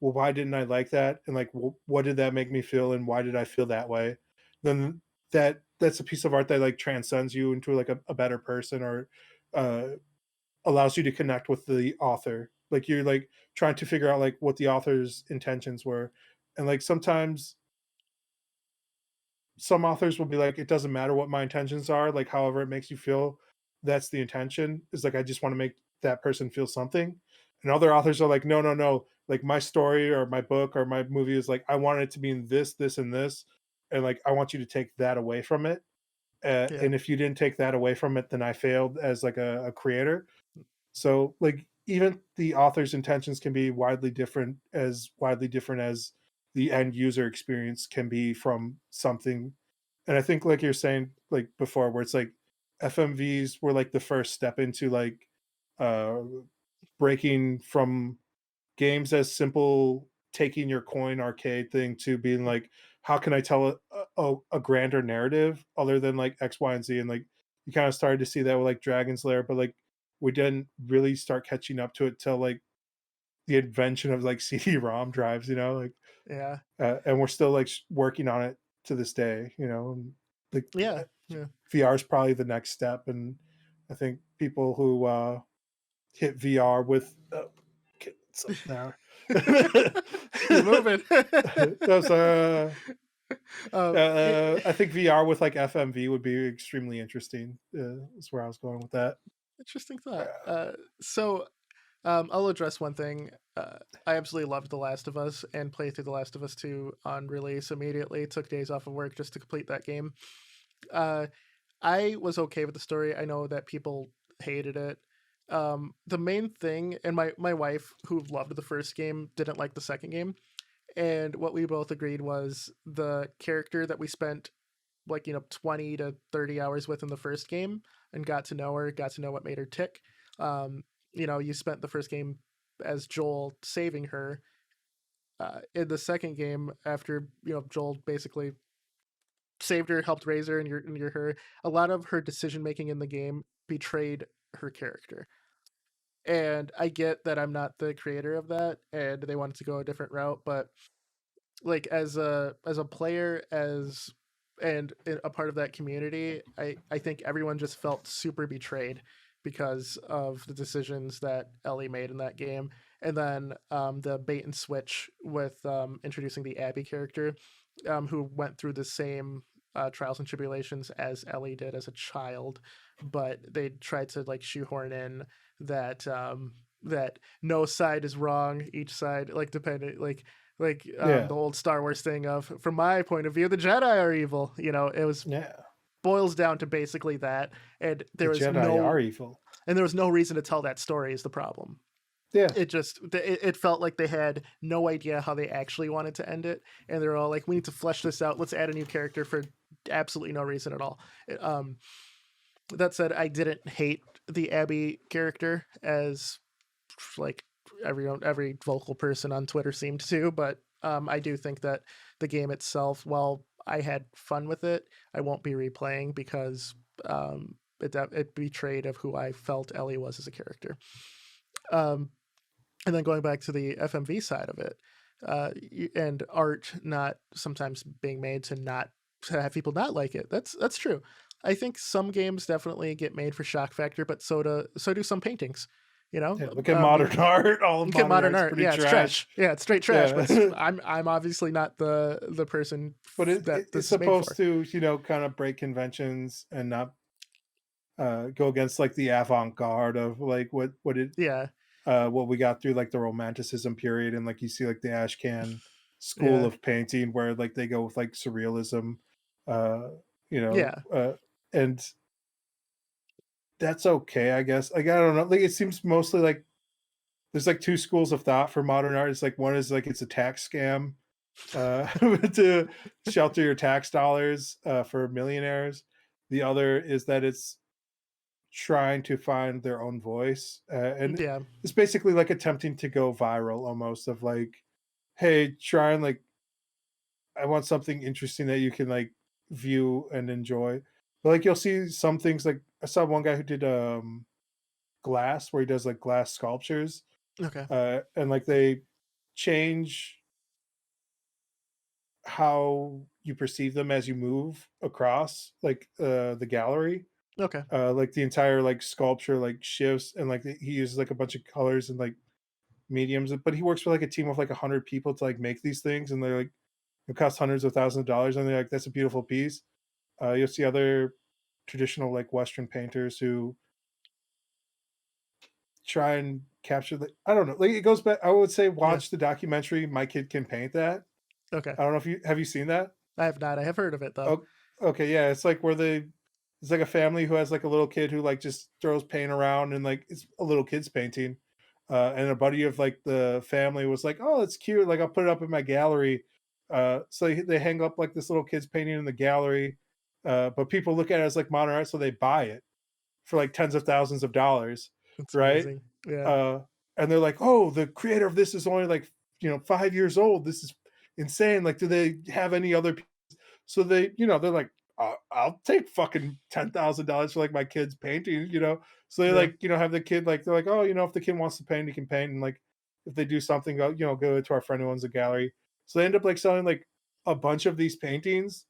well, why didn't I like that? And like, what did that make me feel? And why did I feel that way? Then that's a piece of art that like transcends you into like a better person, or uh, allows you to connect with the author. Like you're like trying to figure out like what the author's intentions were. And like sometimes some authors will be like, it doesn't matter what my intentions are, like however it makes you feel, that's the intention. Is like I just want to make that person feel something. And other authors are like, no, no, no, like my story or my book or my movie is like, I want it to be in this and this, and like I want you to take that away from it. yeah. And if you didn't take that away from it, then I failed as like a creator. So like even the author's intentions can be widely different as the end user experience can be from something. And I think like you're saying like before, where it's like FMVs were like the first step into like uh breaking from games as simple taking your coin arcade thing to being like, how can I tell a grander narrative other than like X, Y, and Z? And like you kind of started to see that with like Dragon's Lair, but like we didn't really start catching up to it till like the invention of like CD-ROM drives, like, Yeah. and we're still like working on it to this day, and like Yeah. Yeah. VR is probably the next step, and I think people who hit VR with something there. He's moving. That's, Yeah, I think VR with like FMV would be extremely interesting. Is where I was going with that. interesting thought. I'll address one thing. I absolutely loved The Last of Us and played through The Last of Us 2 on release immediately. Took days off of work just to complete that game. I was okay with the story. I know that people hated it. The main thing, and my wife, who loved the first game, didn't like the second game. And what we both agreed was the character that we spent 20 to 30 hours with in the first game and got to know her, got to know what made her tick. You spent the first game as Joel saving her. In the second game, after Joel basically saved her, helped raise her, and you're her, a lot of her decision making in the game betrayed her character. And I get that I'm not the creator of that, and they wanted to go a different route, but like as a player, and a part of that community, I think everyone just felt super betrayed because of the decisions that Ellie made in that game. And then the bait and switch with introducing the Abby character, who went through the same trials and tribulations as Ellie did as a child, but they tried to like shoehorn in that that no side is wrong, each side dependent Yeah. the old Star Wars thing of, from my point of view, the Jedi are evil. It was boils down to basically that, and there was Jedi are evil, and there was no reason to tell that story is the problem. Yeah. It felt like they had no idea how they actually wanted to end it, and they're all like, we need to flesh this out. Let's add a new character for absolutely no reason at all. That said, I didn't hate the Abby character as like every vocal person on Twitter seemed to, but I do think that the game itself, while I had fun with it, I won't be replaying because it betrayed of who I felt Ellie was as a character. And then going back to the FMV side of it, and art not sometimes being made to have people not like it. That's true. I think some games definitely get made for shock factor, but so do some paintings. Look at modern art. All of modern art. Yeah, trash. It's trash. Yeah, it's straight trash. Yeah. But I'm obviously not the person. But it's supposed to kind of break conventions and not go against like the avant-garde of like what we got through like the Romanticism period, and like you see like the Ashcan school of painting where like they go with like surrealism, and that's okay, I guess. Like I don't know, like it seems mostly like there's like two schools of thought for modern art. It's like one is like it's a tax scam to shelter your tax dollars for millionaires. The other is that it's trying to find their own voice, and it's basically like attempting to go viral almost, of like, hey, try and like, I want something interesting that you can like view and enjoy. But like you'll see some things, like I saw one guy who did glass, where he does like glass sculptures, and like they change how you perceive them as you move across like the gallery. Like the entire like sculpture like shifts, and like he uses like a bunch of colors and like mediums, but he works with like a team of like 100 people to like make these things, and they're like, it costs hundreds of thousands of dollars, and they're like, that's a beautiful piece. You'll see other traditional like Western painters who try and capture the, I don't know, like it goes back, I would say watch the documentary My Kid Can Paint That. I don't know if you seen that. I have not. I have heard of it though. Okay, yeah, it's like where it's like a family who has like a little kid who like just throws paint around, and like it's a little kid's painting, and a buddy of like the family was like, oh, it's cute, like I'll put it up in my gallery. So they hang up like this little kid's painting in the gallery, but people look at it as like modern art, so they buy it. for like tens of thousands of dollars, It's right? amazing. Yeah. And they're like, oh, the creator of this is only like 5 years old. This is insane. Like, do they have any other? So they, they're like, I'll take fucking $10,000 for like my kid's painting. So they Yeah. like, have the kid like they're like, oh, if the kid wants to paint, he can paint, and like if they do something, go to our friend who owns a gallery. So they end up like selling like a bunch of these paintings.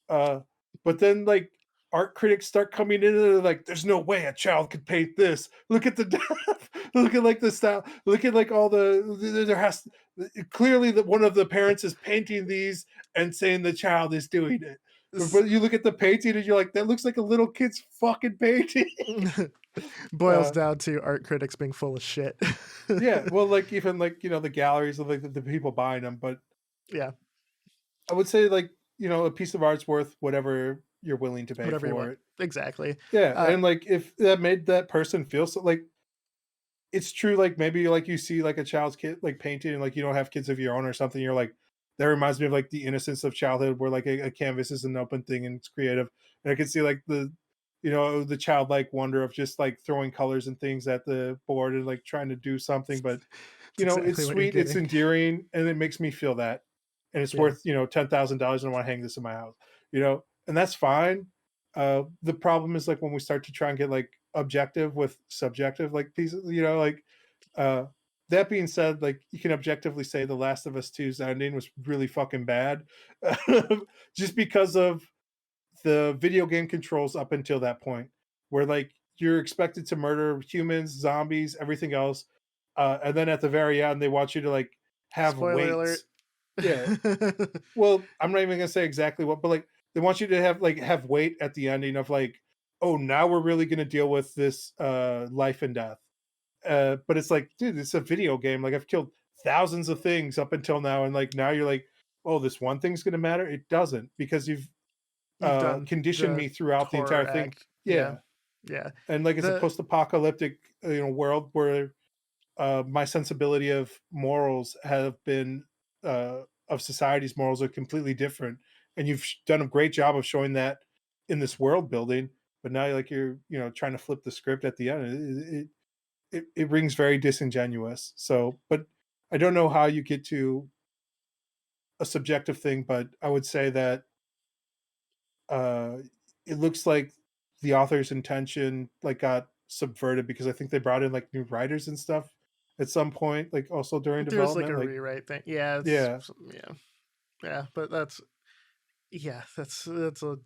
But then like art critics start coming in and they're like, there's no way a child could paint this. Look at the depth. Look at like the style. Look at like all there has clearly that one of the parents is painting these and saying the child is doing it. But you look at the painting and you're like, that looks like a little kid's fucking painting. Boils down to art critics being full of shit. Yeah, well, like even like the galleries of like the people buying them, but Yeah. I would say like a piece of art's worth whatever you're willing to pay Whatever you for want. it. Exactly. Yeah, Uh, and like if that made that person feel so like it's true, like maybe like you see like a child's kid like painting and like you don't have kids of your own or something, you're like, that reminds me of like the innocence of childhood where like a canvas is an open thing and it's creative. And I can see like the childlike wonder of just like throwing colors and things at the board and like trying to do something, but it's it's exactly what you're sweet, it's getting. endearing, and it makes me feel that. And it's Yeah. worth, $10,000 and I want to hang this in my house, and that's fine. The problem is like when we start to try and get like objective with subjective like pieces, like uh that being said, like you can objectively say The Last of Us 2's ending was really fucking bad. Just because of the video game controls up until that point, where like you're expected to murder humans, zombies, everything else, and then at the very end they want you to like have Spoiler alert. weights. Yeah, well, I'm not even gonna say exactly what, but like they want you to have weight at the ending of like, oh, now we're really gonna deal with this life and death. But it's like, dude, it's a video game. Like I've killed thousands of things up until now, and like now you're like, oh, this one thing's gonna matter. It doesn't, because you've You've done conditioned the me throughout the entire horror thing. act. Yeah. Yeah, Yeah. and like it's a The post-apocalyptic world where my sensibility of morals have been of society's morals are completely different, and you've done a great job of showing that in this world building. But now like you're trying to flip the script at the end. It rings very disingenuous. So, but I don't know how you get to a subjective thing, but I would say that uh it looks like the author's intention like got subverted, because I think they brought in like new writers and stuff at some point, like also during there was like development. a Like, rewrite thing. Yeah, yeah, yeah, but that's a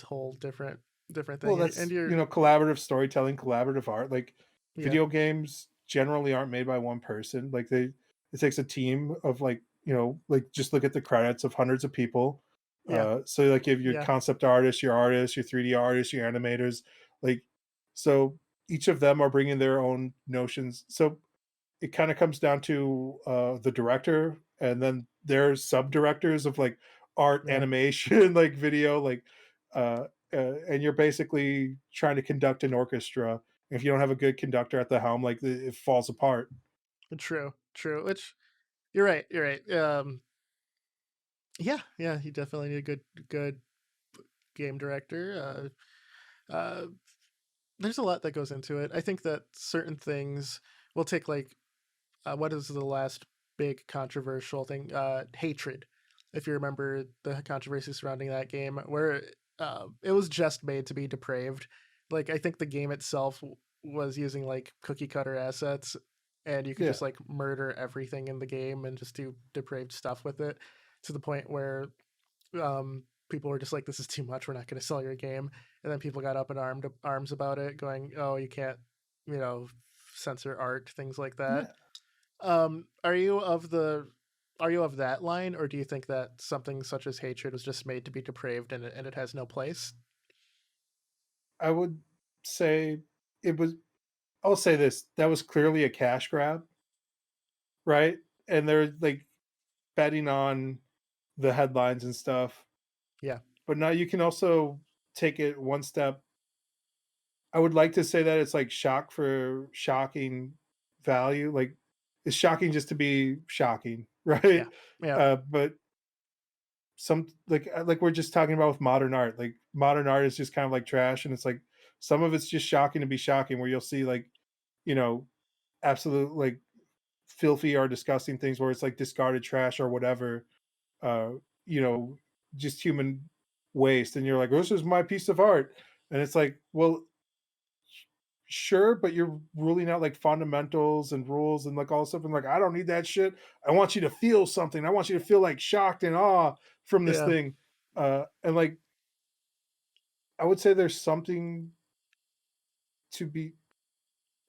whole different well, thing. And that's you're collaborative storytelling, collaborative art. Like yeah, video games generally aren't made by one person. Like it takes a team of like like just look at the credits of hundreds of people. yeah, So like you have your yeah. concept artists, your 3D artists, your animators, like, so each of them are bringing their own notions. So it kind of comes down to the director, and then there's sub directors of like art, Yeah. animation, like video, like uh, and you're basically trying to conduct an orchestra. If you don't have a good conductor at the helm, like it falls apart. True, true. Which you're right, you're right. Yeah, yeah, you definitely need a good game director. There's a lot that goes into it. I think that certain things will take like what is the last big controversial thing? Hatred. If you remember the controversy surrounding that game, where it was just made to be depraved. Like I think the game itself was using like cookie cutter assets, and you could Yeah, just like murder everything in the game and just do depraved stuff with it, to the point where people were just like, "This is too much. We're not going to sell your game." And then people got up in arms about it, going, "Oh, you can't, you know, censor art, things like that." yeah. Are you of that line, or do you think that something such as hatred was just made to be depraved and it has no place? I would say it was. I'll say this: that was clearly a cash grab, right? And they're like betting on the headlines and stuff. Yeah, But now you can also take it one step. I would like to say that it's like shock for shocking value. Like it's shocking just to be shocking, right? yeah, yeah, But some like we're just talking about with modern art. Like modern art is just kind of like trash, and it's like Some of it's just shocking to be shocking, where you'll see like, you know, absolute like filthy or disgusting things where it's like discarded trash or whatever, uh, you know, just human waste, and you're like, "This is my piece of art," and it's like, well, sure, but you're ruling out like fundamentals and rules and like all this stuff. And like, I don't need that shit. I want you to feel something. I want you to feel like shocked and awe from this Yeah. thing. And like, I would say there's something to be.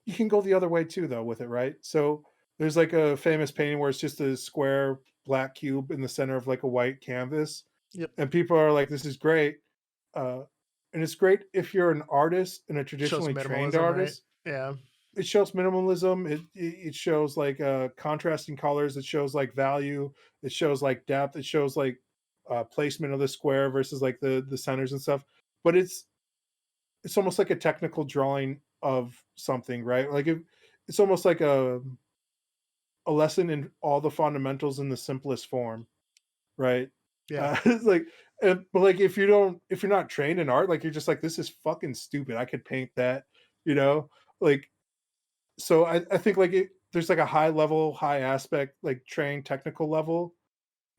You can go the other way too, though, with it, right? So there's like a famous painting where it's just a square black cube in the center of like a white canvas, Yep. and people are like, "This is great," uh, and it's great if you're an artist and a Shows traditionally trained minimalism, right? artist. Yeah. It shows minimalism. It shows like contrasting colors. It shows like value. It shows like depth. It shows like placement of the square versus like the centers and stuff. But it's almost like a technical drawing of something, right? Like it's almost like a lesson in all the fundamentals in the simplest form, right? Yeah. It's like, but like if you're not trained in art, like you're just like, this is fucking stupid. I could paint that, you know, like. So I think like there's like a high level, high aspect, like trained technical level,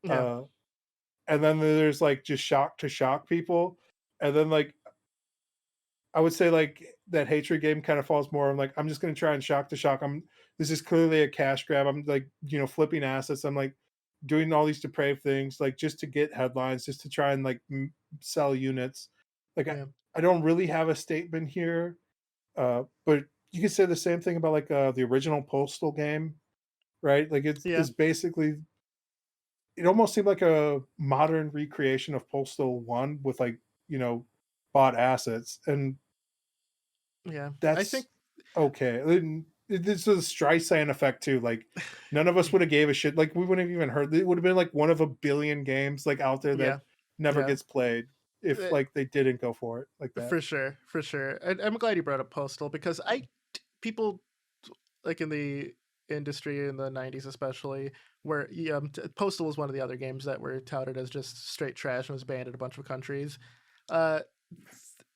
Yeah. uh, and then there's like just shock to shock people, and then like I would say like that hatred game kind of falls more. I'm like, I'm just gonna try and shock to shock. This is clearly a cash grab. I'm like, flipping assets. I'm like doing all these depraved things, like just to get headlines, just to try and like sell units. Like Yeah. I don't really have a statement here, but you could say the same thing about like the original Postal game, right? Like Yeah. it's basically, it almost seemed like a modern recreation of Postal 1 with like, you know, bought assets, and Yeah. I think that's okay. And this is a Streisand effect too. Like none of us would have gave a shit. Like we wouldn't have even heard. It would have been like one of a billion games like out there that yeah. never Yeah. gets played if Uh, like they didn't go for it like that. For sure. For sure. And I'm glad you brought up Postal because people like in the industry in the 90s especially where Postal was one of the other games that were touted as just straight trash and was banned in a bunch of countries. uh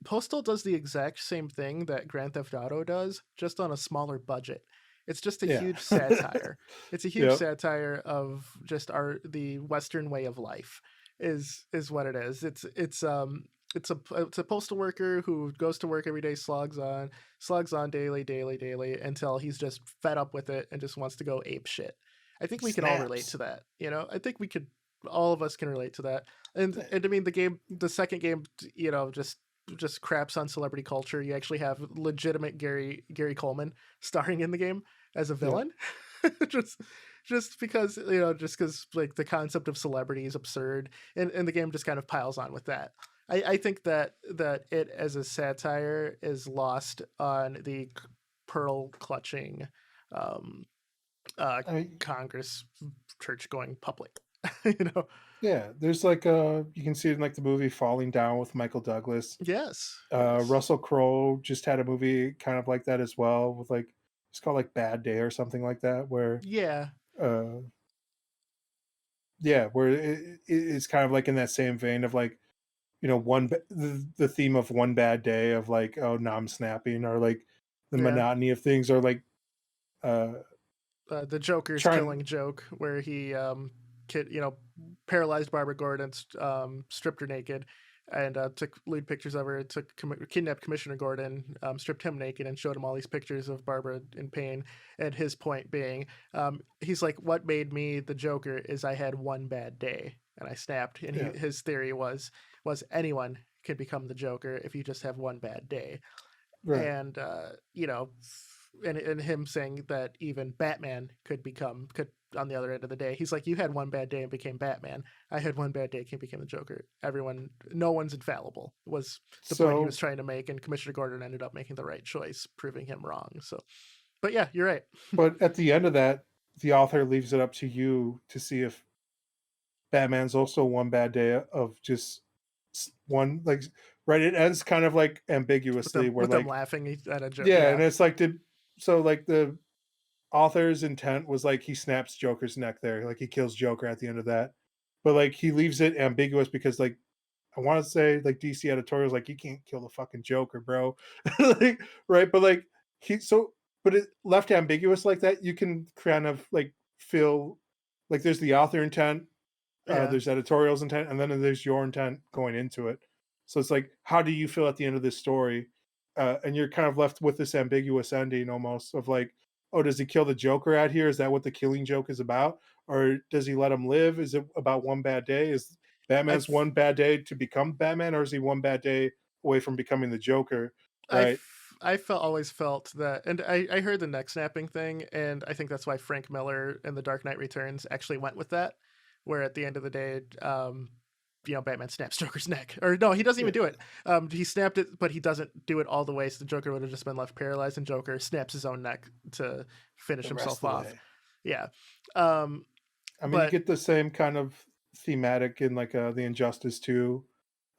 Postal does the exact same thing that Grand Theft Auto does, just on a smaller budget. It's just a Yeah. huge satire. It's a huge Yep. satire of just the Western way of life. Is what it is. It's a postal worker who goes to work every day, slugs on daily, daily, daily until he's just fed up with it and just wants to go ape shit. I think we can all relate Snaps. to that. I think all of us can relate to that. And I mean the second game, just craps on celebrity culture. You actually have legitimate Gary Coleman starring in the game as a Yeah. villain. just just because like the concept of celebrity is absurd, and the game just kind of piles on with that. I think that it as a satire is lost on the pearl clutching um I mean, Congress church going public. you know yeah, there's like you can see it in like the movie Falling Down with Michael Douglas. yes, yes. Russell Crowe just had a movie kind of like that as well, with like it's called like Bad Day or something like that, where Yeah, uh yeah, where it's kind of like in that same vein of like, the theme of one bad day of like, oh, now I'm snapping, or like the yeah. monotony of things, or like uh The Joker's trying. killing joke where he paralyzed Barbara Gordon, stripped her naked, and took lewd pictures of her. Kidnapped Commissioner Gordon, stripped him naked, and showed him all these pictures of Barbara in pain. And his point being, he's like, "What made me the Joker is I had one bad day and I snapped." And Yeah, his theory was anyone can become the Joker if you just have one bad day. right. And and him saying that even Batman could on the other end of the day, he's like, you had one bad day and became Batman. I had one bad day and became the Joker. No one's infallible was the point he was So, trying to make, and Commissioner Gordon ended up making the right choice, proving him wrong. So, but yeah, you're right. but at the end of that, the author leaves it up to you to see if Batman's also one bad day of just one, like, right. It ends kind of like ambiguously, where With them like, laughing at a joke. yeah, Yeah, and it's like, so like the author's intent was like he snaps Joker's neck there, like he kills Joker at the end of that, but like he leaves it ambiguous because like I want to say like DC editorials like you can't kill the fucking Joker, bro. Like, right? But like he so but it left ambiguous like that, you can kind of like feel like there's the author intent, Yeah. there's editorials intent, and then there's your intent going into it. So it's like, how do you feel at the end of this story? And you're kind of left with this ambiguous ending almost of like, oh, does he kill the Joker out here? Is that what the Killing Joke is about? Or does he let him live? Is it about one bad day? Is I Batman's one bad day to become Batman, or is he one bad day away from becoming the Joker? Right? always felt that, and I heard the neck snapping thing, and I think that's why Frank Miller in The Dark Knight Returns actually went with that, where at the end of the day, Batman snaps Joker's neck, or no, he doesn't even do it. He snapped it, but he doesn't do it all the way, so the Joker would have just been left paralyzed, and Joker snaps his own neck to finish The rest himself of the off. way. Yeah. I mean, you But get the same kind of thematic in like the Injustice 2,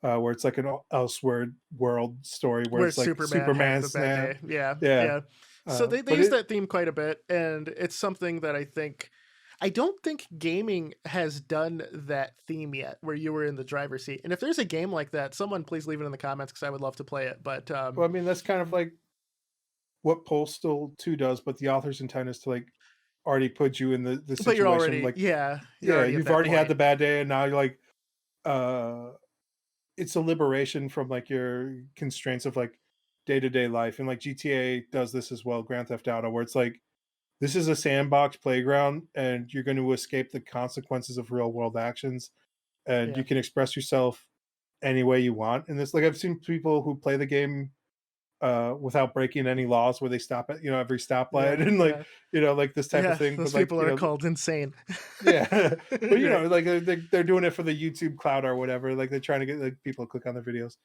where it's like an elsewhere world story where where it's like Superman has Superman the bad snap. day. Yeah, Yeah. yeah. So they But use it, that theme quite a bit, and it's something that I don't think gaming has done that theme yet, where you were in the driver's seat. And if there's a game like that, someone please leave it in the comments because I would love to play it. But well, I mean, that's kind of like what Postal 2 does, but the author's intent is to like already put you in the but you're situation. already Like, you're yeah, already at you've that already had point. the bad day, and now you're like, uh, it's a liberation from like your constraints of like day to day life. And like GTA does this as well, Grand Theft Auto, where it's like, this is a sandbox playground and you're going to escape the consequences of real world actions, and Yeah, you can express yourself any way you want in this. Like, I've seen people who play the game without breaking any laws, where they stop at every yeah, stoplight and like yeah, like this type of yeah. thing. Those But like people are called insane. yeah, but Right. like they're doing it for the YouTube cloud or whatever. Like they're trying to get like people to click on their videos.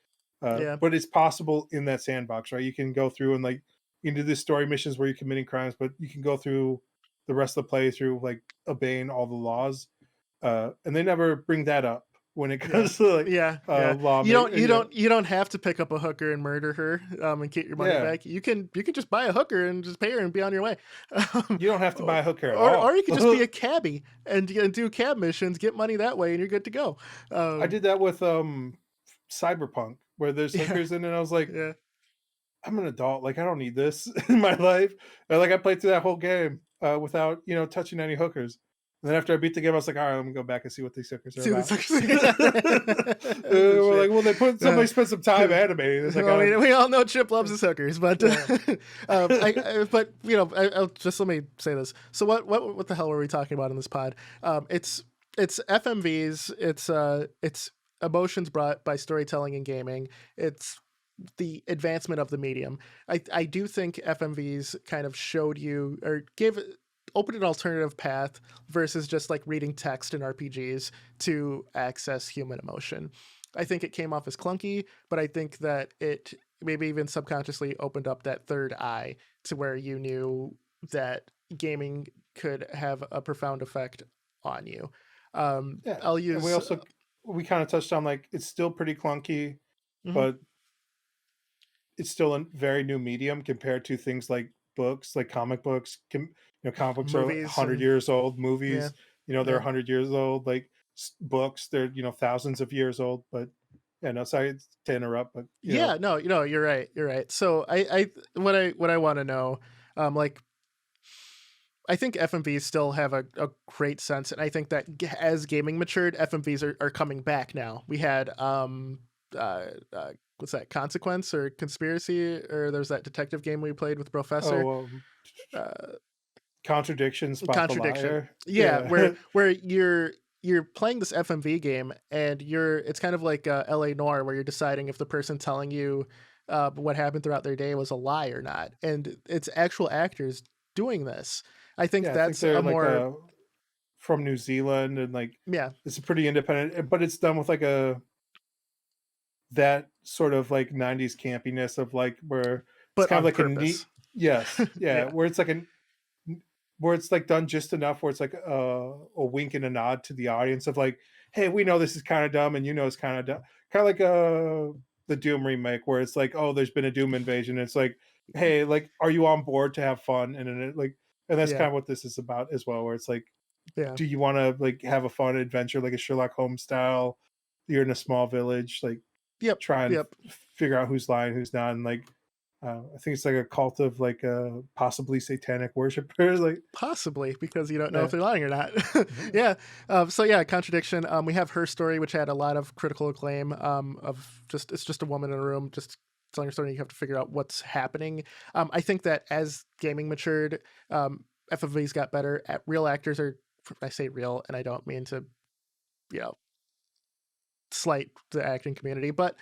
Yeah, But it's possible in that sandbox, right? You can go through and like you can do these story missions where you're committing crimes, but you can go through the rest of the playthrough like obeying all the laws. And they never bring that up when it yeah, comes to like yeah. law. You don't have to pick up a hooker and murder her and get your money Yeah, back. You can just buy a hooker and just pay her and be on your way. you don't have to buy a hooker at Or all. you could just be a cabbie and do cab missions, get money that way, and you're good to go. I did that with Cyberpunk, where there's Yeah, hookers in it. And I was like, yeah. I'm an adult. Like, I don't need this in my life. And, like, I played through that whole game without, touching any hookers. And then after I beat the game, I was like, all right, let me go back and see what these hookers are See about. this actually. We're like, well, somebody spent some time animating. It's like, Well, I mean, we all know Chip loves his hookers, but Yeah. but I'll just let me say this. So what the hell were we talking about in this pod? It's FMVs. It's emotions brought by storytelling and gaming. It's the advancement of the medium. I do think FMVs kind of showed you or opened an alternative path versus just like reading text in RPGs to access human emotion. I think it came off as clunky, but I think that it maybe even subconsciously opened up that third eye to where you knew that gaming could have a profound effect on you. Yeah. I'll And use we kind of touched on like, it's still pretty clunky, mhm, but it's still a very new medium compared to things like books, like comic books. Comic books are like movies 100 and years old. yeah, Movies, they're yeah. 100 years old. Like books, they're thousands of years old. But yeah, no, sorry to interrupt, but Yeah, no, you're right. You're right. So what I want to know, like I think FMVs still have a great sense, and I think that as gaming matured, FMVs are coming back now. We had what's that, Consequence or Conspiracy, or there's that detective game we played with Professor. oh, Uh, contradiction, spot the Contradiction. liar. Yeah, Yeah, where you're playing this FMV game and it's kind of like LA Noire where you're deciding if the person telling you what happened throughout their day was a lie or not, and it's actual actors doing this. I think yeah. I think that's they're a like more from New Zealand, and like yeah, it's a pretty independent, but it's done with like that sort of like 90s campiness of like where it's but kind of on like a neat, purpose. yes, yeah, Yeah, where it's like where it's like done just enough where it's like a wink and a nod to the audience of like, hey, we know this is kind of dumb, and it's kind of dumb, kind of like the Doom remake where it's like, oh, there's been a Doom invasion, and it's like, hey, like, are you on board to have fun? And then and that's yeah, kind of what this is about as well, where it's like, yeah, do you want to like have a fun adventure like a Sherlock Holmes style, you're in a small village, like Yep. try and Yep. figure out who's lying, who's not, and like I think it's like a cult of like possibly satanic worshipers. Like, Possibly, because you don't know yeah, if they're lying or not. Yeah. So yeah, contradiction. We have Her Story, which had a lot of critical acclaim. Of just it's just a woman in a room, just telling her story. And you have to figure out what's happening. I think that as gaming matured, FFVs got better. At real actors are. I say real, and I don't mean to, you know, slight the acting community, but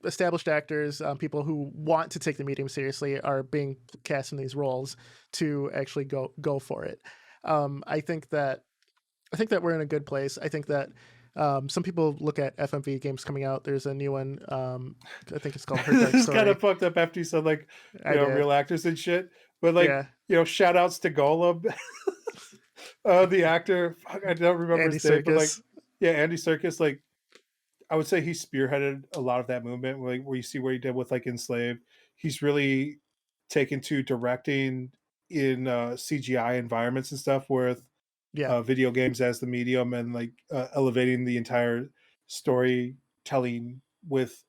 established actors, people who want to take the medium seriously, are being cast in these roles to actually go for it. I think that we're in a good place. I think that some people look at FMV games coming out. There's a new one. I think it's called Her this Dark is Story. kind of fucked up after you said like I did. real actors and shit. But like Yeah. shout outs to Golem, the actor. Fuck, I don't remember Andy his name, but like Serkis. Andy Serkis. Like I would say he spearheaded a lot of that movement. Like where you see what he did with like Enslaved. He's really taken to directing in CGI environments and stuff with Yeah. video games as the medium, and like elevating the entire storytelling with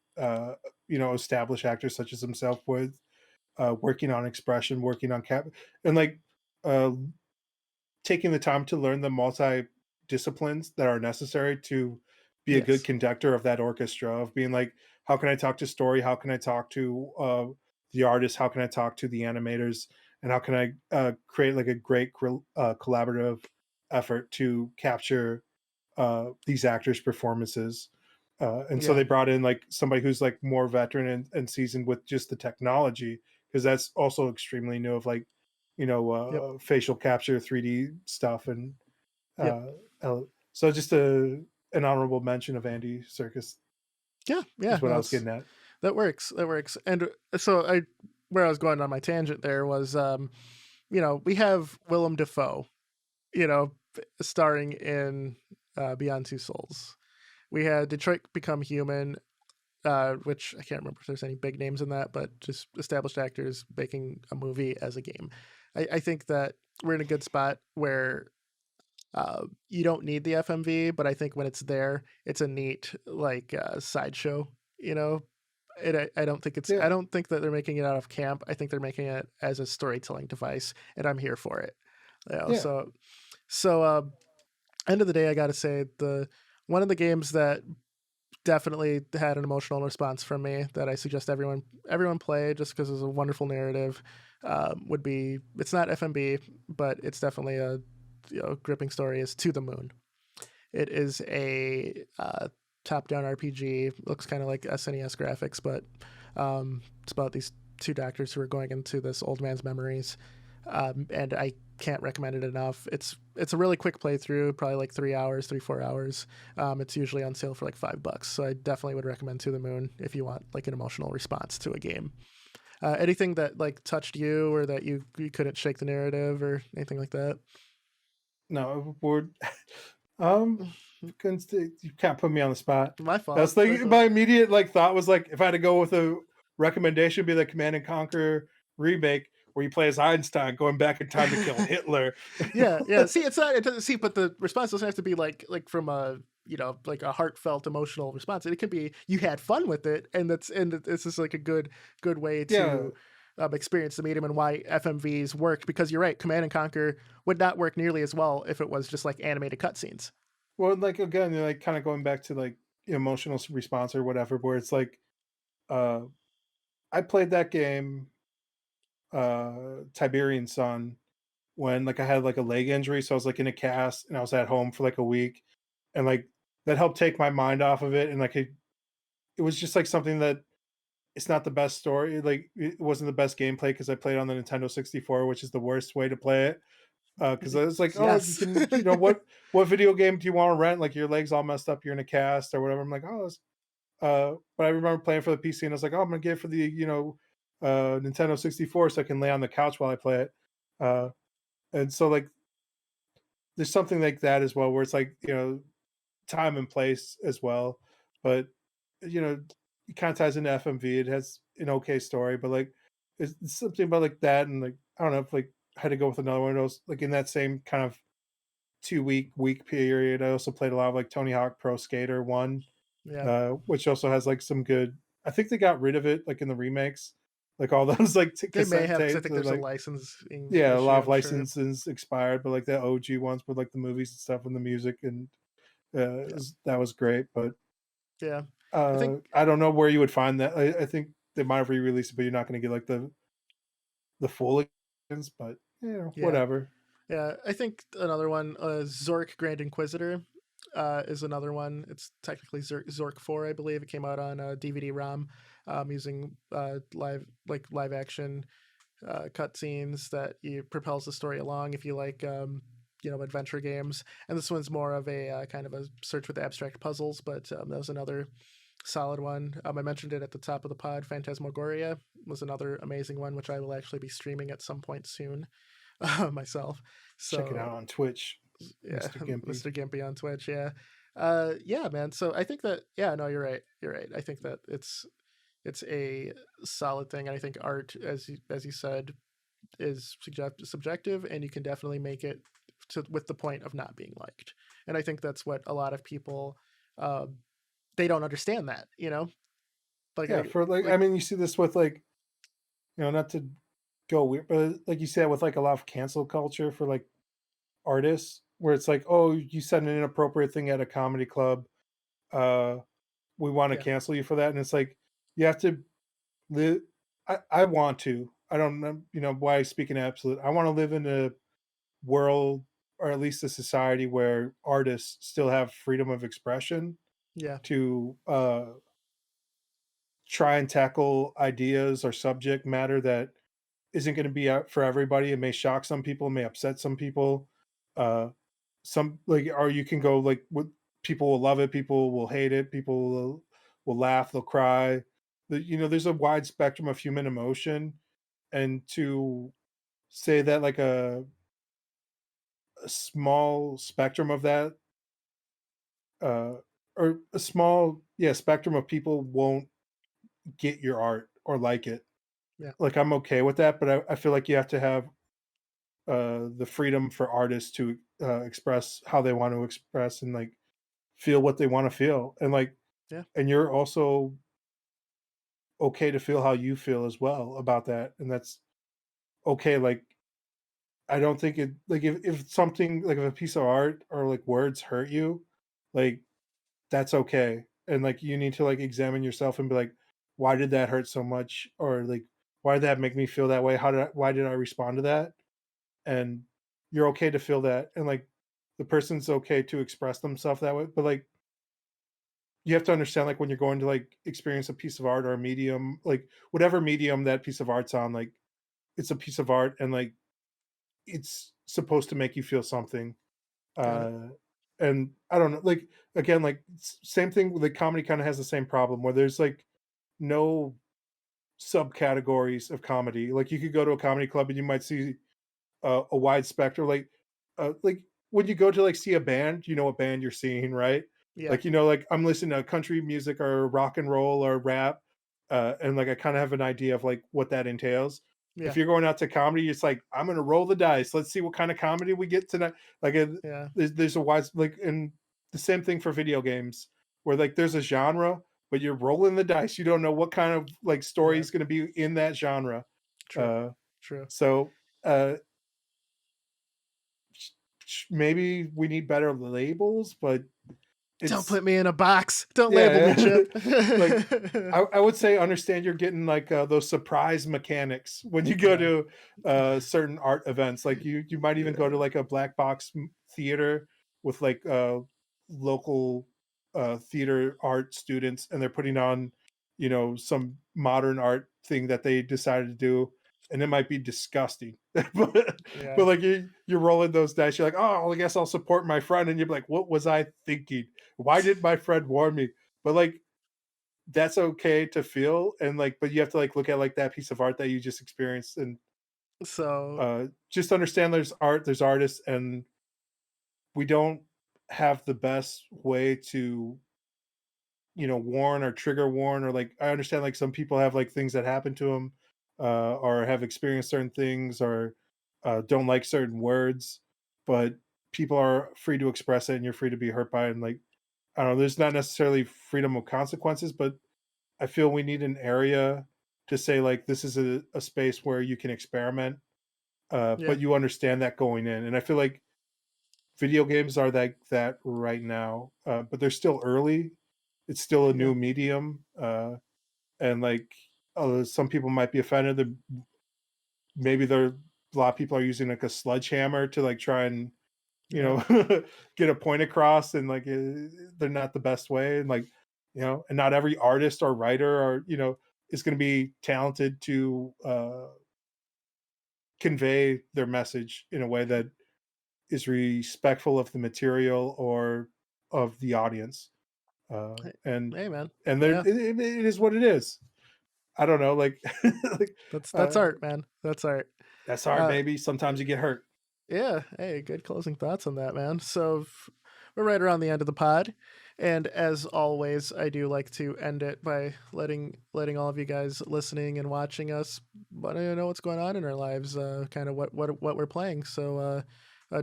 established actors such as himself, with working on expression, working on and like uh, taking the time to learn the multi disciplines that are necessary to be a good Yes. conductor of that orchestra, of being like, how can I talk to story, how can I talk to the artist, how can I talk to the animators, and how can I create like a great collaborative effort to capture these actors performances. And so Yeah. they brought in like somebody who's like more veteran and seasoned with just the technology, because that's also extremely new, of like Yep. facial capture 3D stuff. And Yep. so just an honorable mention of Andy Serkis Yeah. Yeah. is what No, I was getting at. that works. That works. And so where I was going on my tangent there was, we have Willem Dafoe, starring in Beyond Two Souls. We had Detroit Become Human, which I can't remember if there's any big names in that, but just established actors making a movie as a game. I think that we're in a good spot where you don't need the FMV, but I think when it's there, it's a neat like sideshow. I don't think it's. I Yeah, don't think that they're making it out of camp. I think they're making it as a storytelling device, and I'm here for it. yeah. So end of the day, I got to say one of the games that definitely had an emotional response from me that I suggest everyone play, just because it's a wonderful narrative. Would be, it's not FMB, but it's definitely a gripping story, is To the Moon. It is a top-down RPG. Looks kind of like SNES graphics, but it's about these two doctors who are going into this old man's memories, and I can't recommend it enough. It's a really quick playthrough, probably like 3-4 hours. It's usually on sale for like $5, so I definitely would recommend To the Moon if you want like an emotional response to a game. Anything that like touched you, or that you couldn't shake the narrative, or anything like that? No, we're um you can't put me on the spot. My fault. That's like my immediate like thought was like, if I had to go with a recommendation, it'd be the Command and Conquer remake where you play as Einstein going back in time to kill Hitler. Yeah. See, it's not. It doesn't see, but the response doesn't have to be like from a like a heartfelt emotional response. It could be you had fun with it, and it's just like a good way Yeah. to experience the medium, and why FMVs worked. Because you're right, Command and Conquer would not work nearly as well if it was just like animated cutscenes. Well, like again, you're like kind of going back to like emotional response or whatever, where it's like I played that game Tiberian Sun when like I had like a leg injury, so I was like in a cast and I was at home for like a week, and like that helped take my mind off of it. And like it was just like something that, it's not the best story, like it wasn't the best gameplay, because I played on the Nintendo 64, which is the worst way to play it. Because I was like, oh, you Yes. can, what video game do you want to rent? Like your leg's all messed up, you're in a cast or whatever. I'm like, oh, but I remember playing for the PC, and I was like, oh, I'm gonna get it for the Nintendo 64 so I can lay on the couch while I play it. And so like there's something like that as well, where it's like time and place as well. But it kind of ties into FMV. It has an okay story, but like it's something about like that, and like I don't know if like I had to go with another one of those, like in that same kind of 2 week period. I also played a lot of like Tony Hawk Pro Skater 1, Yeah. which also has like some good. I think they got rid of it like in the remakes, like all those like They may cassette have, because I tapes. think Are, there's a like licensing yeah, a lot issue, of I'm sure. licenses expired, but like the OG ones with like the movies and stuff and the music and Yeah. that was great. But Yeah. I think I don't know where you would find that. I think they might have re-released it, but you're not going to get like the full experience. But yeah. whatever. Yeah, I think another one, Zork Grand Inquisitor, is another one. It's technically Zork 4, I believe. It came out on DVD-ROM, using live action cutscenes that propels the story along if you like, adventure games. And this one's more of a kind of a search with abstract puzzles, but that was another solid one. I mentioned it at the top of the pod. Phantasmagoria was another amazing one, which I will actually be streaming at some point soon myself. Check it So out on Twitch, yeah, Mr. Gimpy. Mr. Gimpy on Twitch. Yeah, yeah, man. So I think that, yeah, no, you're right. You're right. I think that it's a solid thing, and I think art, as you said, is subjective, and you can definitely make it with the point of not being liked. And I think that's what a lot of people, uh, they don't understand that. Like Yeah, I for like I like mean, you see this with like not to go weird, but like you said with like a lot of cancel culture for like artists, where it's like, oh, you said an inappropriate thing at a comedy club, uh, we want to yeah, cancel you for that, and it's like you have to live. I want to. I don't know, why I speak in absolute. I want to live in a world, or at least a society, where artists still have freedom of expression yeah, to try and tackle ideas or subject matter that isn't going to be out for everybody. It may shock some people, it may upset some people. Uh, some like, or you can go like, what people will love it, people will hate it, people will laugh, they'll cry. There's a wide spectrum of human emotion, and to say that like a small spectrum of that, uh, or a small spectrum of people won't get your art or like it. yeah, Like I'm okay with that, but I feel like you have to have the freedom for artists to express how they want to express and like feel what they want to feel, and like, yeah. and you're also okay to feel how you feel as well about that, and that's okay. Like I don't think it like if something like if a piece of art or like words hurt you, like that's okay, and like you need to like examine yourself and be like, why did that hurt so much, or like why did that make me feel that way, why did I respond to that, and you're okay to feel that, and like the person's okay to express themselves that way, but like you have to understand, like when you're going to like experience a piece of art or a medium, like whatever medium that piece of art's on, like it's a piece of art, and like it's supposed to make you feel something. Got it. uh and I don't know, like again, like same thing with the comedy, kind of has the same problem where there's like no subcategories of comedy. Like you could go to a comedy club and you might see a wide spectrum, like when you go to like see a band, you know what band you're seeing, right? Yeah, Like like I'm listening to country music or rock and roll or rap, and like I kind of have an idea of like what that entails. If yeah, you're going out to comedy, it's like I'm gonna roll the dice, let's see what kind of comedy we get tonight. Like yeah, there's a wide, like, and the same thing for video games, where like there's a genre, but you're rolling the dice, you don't know what kind of like story yeah. is going to be in that genre. True, uh true. so uh maybe we need better labels, but Don't it's put me in a box. Don't label me, yeah. Chip. Like I would say understand you're getting like those surprise mechanics when you go Yeah, to certain art events. Like you might even go yeah, to like a black box theater with like local theater art students, and they're putting on some modern art thing that they decided to do, and it might be disgusting. But yeah. like you're rolling those dice, you're like, oh well, I guess I'll support my friend, and you're like, what was I thinking? Why did my friend warn me? But like that's okay to feel, and like, but you have to like look at like that piece of art that you just experienced, and So just understand there's art, there's artists, and we don't have the best way to warn or trigger warn, or like I understand like some people have like things that happen to them, or have experienced certain things, or don't like certain words, but people are free to express it, and you're free to be hurt by it, and like I don't know, there's not necessarily freedom of consequences, but I feel we need an area to say like this is a space where you can experiment, Yeah. but you understand that going in. And I feel like video games are that right now, but they're still early. It's still a Yeah. new medium, and like some people might be offended that maybe there a lot of people are using like a sledgehammer to like try and Yeah. get a point across, and like they're not the best way, and like and not every artist or writer or is going to be talented to convey their message in a way that is respectful of the material or of the audience, Hey, and hey, man. there Yeah. it is what it is. I don't know, like like That's art, man. That's art. that's hard, Uh, maybe sometimes you get hurt. Yeah, hey, good closing thoughts on that, man. So we're right around the end of the pod, and as always, I do like to end it by letting all of you guys listening and watching us want to know what's going on in our lives, kind of what we're playing. So,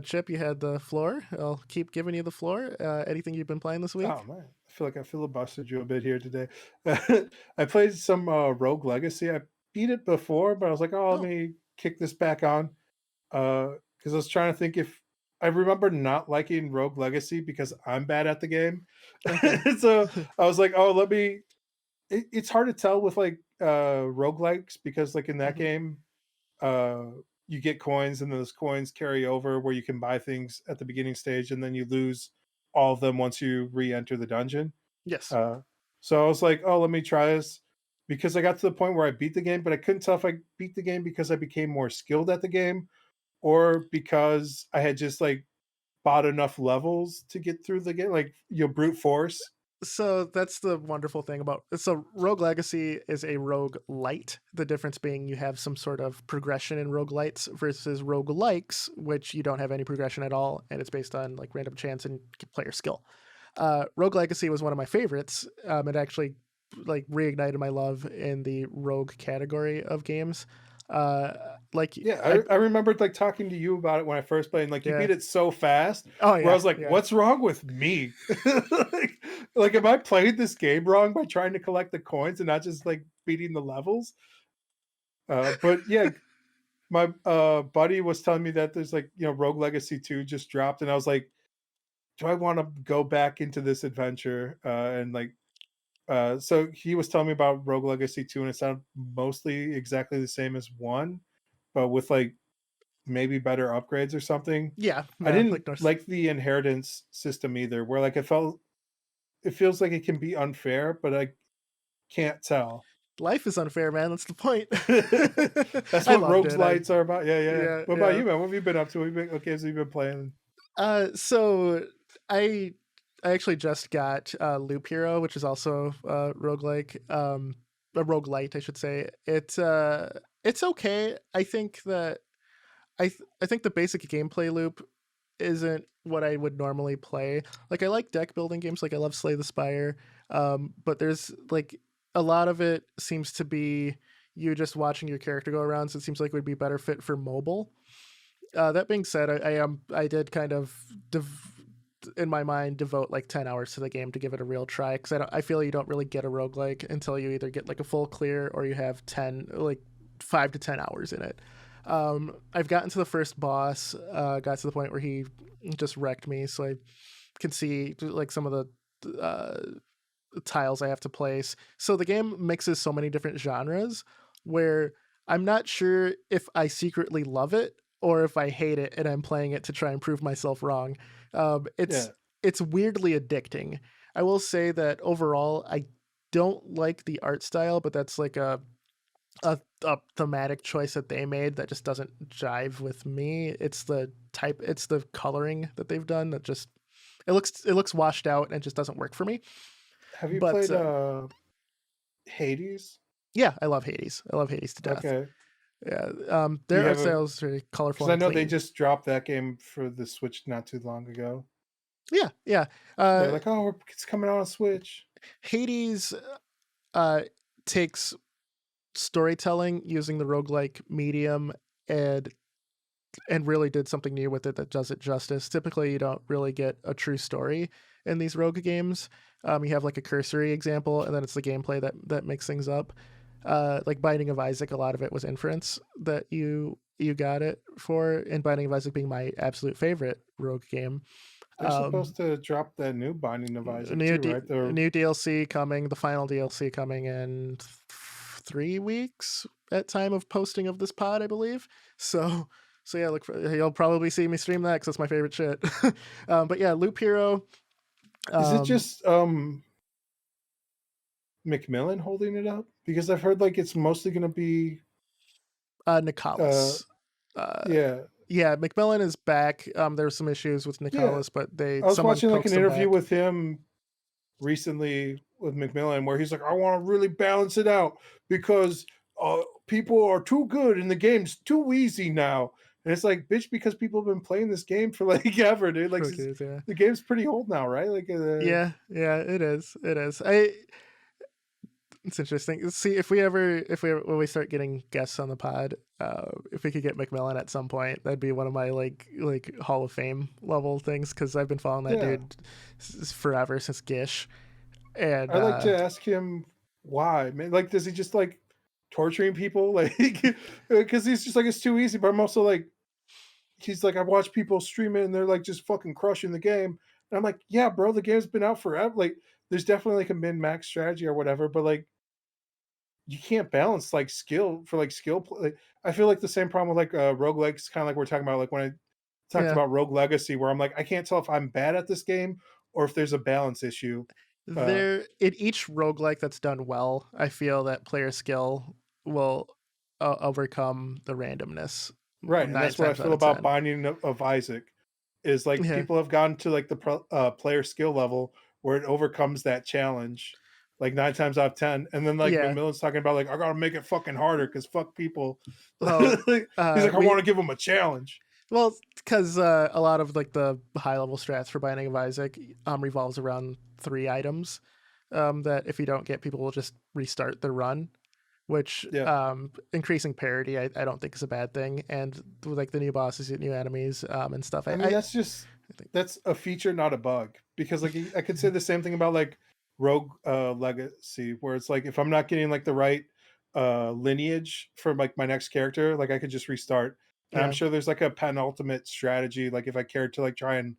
Chip, you had the floor. I'll keep giving you the floor. Anything you've been playing this week? Oh man, I feel like I filibustered you a bit here today. I played some Rogue Legacy. I beat it before, but I was like, oh, let Oh, me kick this back on. Because I was trying to think if I remember not liking Rogue Legacy because I'm bad at the game. okay. So I was like, oh, let me. It's hard to tell with like roguelikes because like in that hmm game, uh, you get coins and those coins carry over where you can buy things at the beginning stage, and then you lose all of them once you re-enter the dungeon. Yes. Uh, so I was like, oh, let me try this because I got to the point where I beat the game, but I couldn't tell if I beat the game because I became more skilled at the game or because I had just like bought enough levels to get through the game, like brute force. So that's the wonderful thing about so Rogue Legacy is a rogue light. The difference being you have some sort of progression in rogue lights versus rogue likes, which you don't have any progression at all, and it's based on like random chance and player skill. Rogue Legacy was one of my favorites. It actually like reignited my love in the rogue category of games. Uh, like Yeah, I I remembered like talking to you about it when I first played, and like you yeah. beat it so fast Oh where I yeah, was like, yeah. what's wrong with me? like, am I playing this game wrong by trying to collect the coins and not just like beating the levels? But yeah, my buddy was telling me that there's like, Rogue Legacy 2 just dropped, and I was like, do I want to go back into this adventure? And like, so he was telling me about Rogue Legacy 2, and it sounded mostly exactly the same as one, but with like maybe better upgrades or something. Yeah, I no, didn't like no. like the inheritance system either, where like it feels like it can be unfair, but I can't tell. Life is unfair, man. That's the point. That's I what loved rogues it. I lights are about. Yeah, yeah. yeah, What about yeah. you, man? What have you been up to? What games have you been playing? So I I actually just got Loop Hero, which is also roguelike, a roguelite, I should say. It's okay. I think that I think the basic gameplay loop isn't what I would normally play. Like I like deck building games, like I love Slay the Spire, but there's like a lot of it seems to be you just watching your character go around. So it seems like it would be better fit for mobile. That being said, I did kind of in my mind devote like 10 hours to the game to give it a real try because I feel you don't really get a roguelike until you either get like a full clear or you have 10 like 5 to 10 hours in it. I've gotten to the first boss, got to the point where he just wrecked me, so I can see like some of the tiles I have to place. So the game mixes so many different genres where I'm not sure if I secretly love it or if I hate it and I'm playing it to try and prove myself wrong. Um, Yeah. it's it's weirdly addicting. I will say that overall I don't like the art style, but that's like a thematic choice that they made that just doesn't jive with me. It's the coloring that they've done that just it looks washed out and just doesn't work for me. Have you But played Hades? yeah, I love Hades. I love Hades to death. Okay. Yeah, Do you their art have a? style is very colorful Because I and know they clean. just dropped that game for the Switch not too long ago. Yeah, yeah. They're like, oh, it's coming out on Switch. Hades uh, takes storytelling using the roguelike medium and really did something new with it that does it justice. Typically, you don't really get a true story in these rogue games. You have like a cursory example, and then it's the gameplay that makes things up. Like Binding of Isaac, a lot of it was inference that you got it for, and Binding of Isaac being my absolute favorite rogue game. They're supposed to drop that new Binding of Isaac too, right? New DLC coming, the final DLC coming in 3 weeks at time of posting of this pod, I believe. So yeah, you'll probably see me stream that because that's my favorite shit. But yeah, Loop Hero. Is it just McMillan holding it up? Because I've heard like it's mostly going to be Nicholas. Yeah. Yeah, McMillan is back. There were some issues with Nicholas, but I was watching like an interview with him recently with McMillan where he's like, I want to really balance it out because people are too good and the game's too easy now. And it's like, bitch, because people have been playing this game for like ever, dude. Like the game's pretty old now, right? Like yeah, it is. It's interesting. See when we start getting guests on the pod, if we could get McMillan at some point, that'd be one of my like Hall of Fame level things because I've been following that dude forever since Gish. And I'd like to ask him why, man. Like, does he just like torturing people? Like, because he's just like, it's too easy. But I'm also like, he's like, I watch people stream it and they're like just fucking crushing the game. And I'm like, yeah, bro, the game's been out forever. Like, there's definitely like a min-max strategy or whatever, but like, you can't balance like skill for like skill play. Like, I feel like the same problem with like roguelikes, kind of like we're talking about, like when I talked about Rogue Legacy, where I'm like, I can't tell if I'm bad at this game or if there's a balance issue. In each roguelike that's done well, I feel that player skill will overcome the randomness. Right, and that's what I feel about Binding of Isaac. Is like people have gotten to like the player skill level where it overcomes that challenge. Like 9 times out of 10, and then like McMillan's talking about like I gotta make it fucking harder because fuck people. He's like I want to give them a challenge. Well, because a lot of like the high level strats for Binding of Isaac revolves around 3 items that if you don't get, people will just restart their run, which increasing parity I don't think is a bad thing. And with like the new bosses, new enemies, and stuff. I mean that's a feature, not a bug. Because like I could say the same thing about like Rogue Legacy, where it's like if I'm not getting like the right lineage for like my next character, like I could just restart. And I'm sure there's like a penultimate strategy, like if I cared to like try and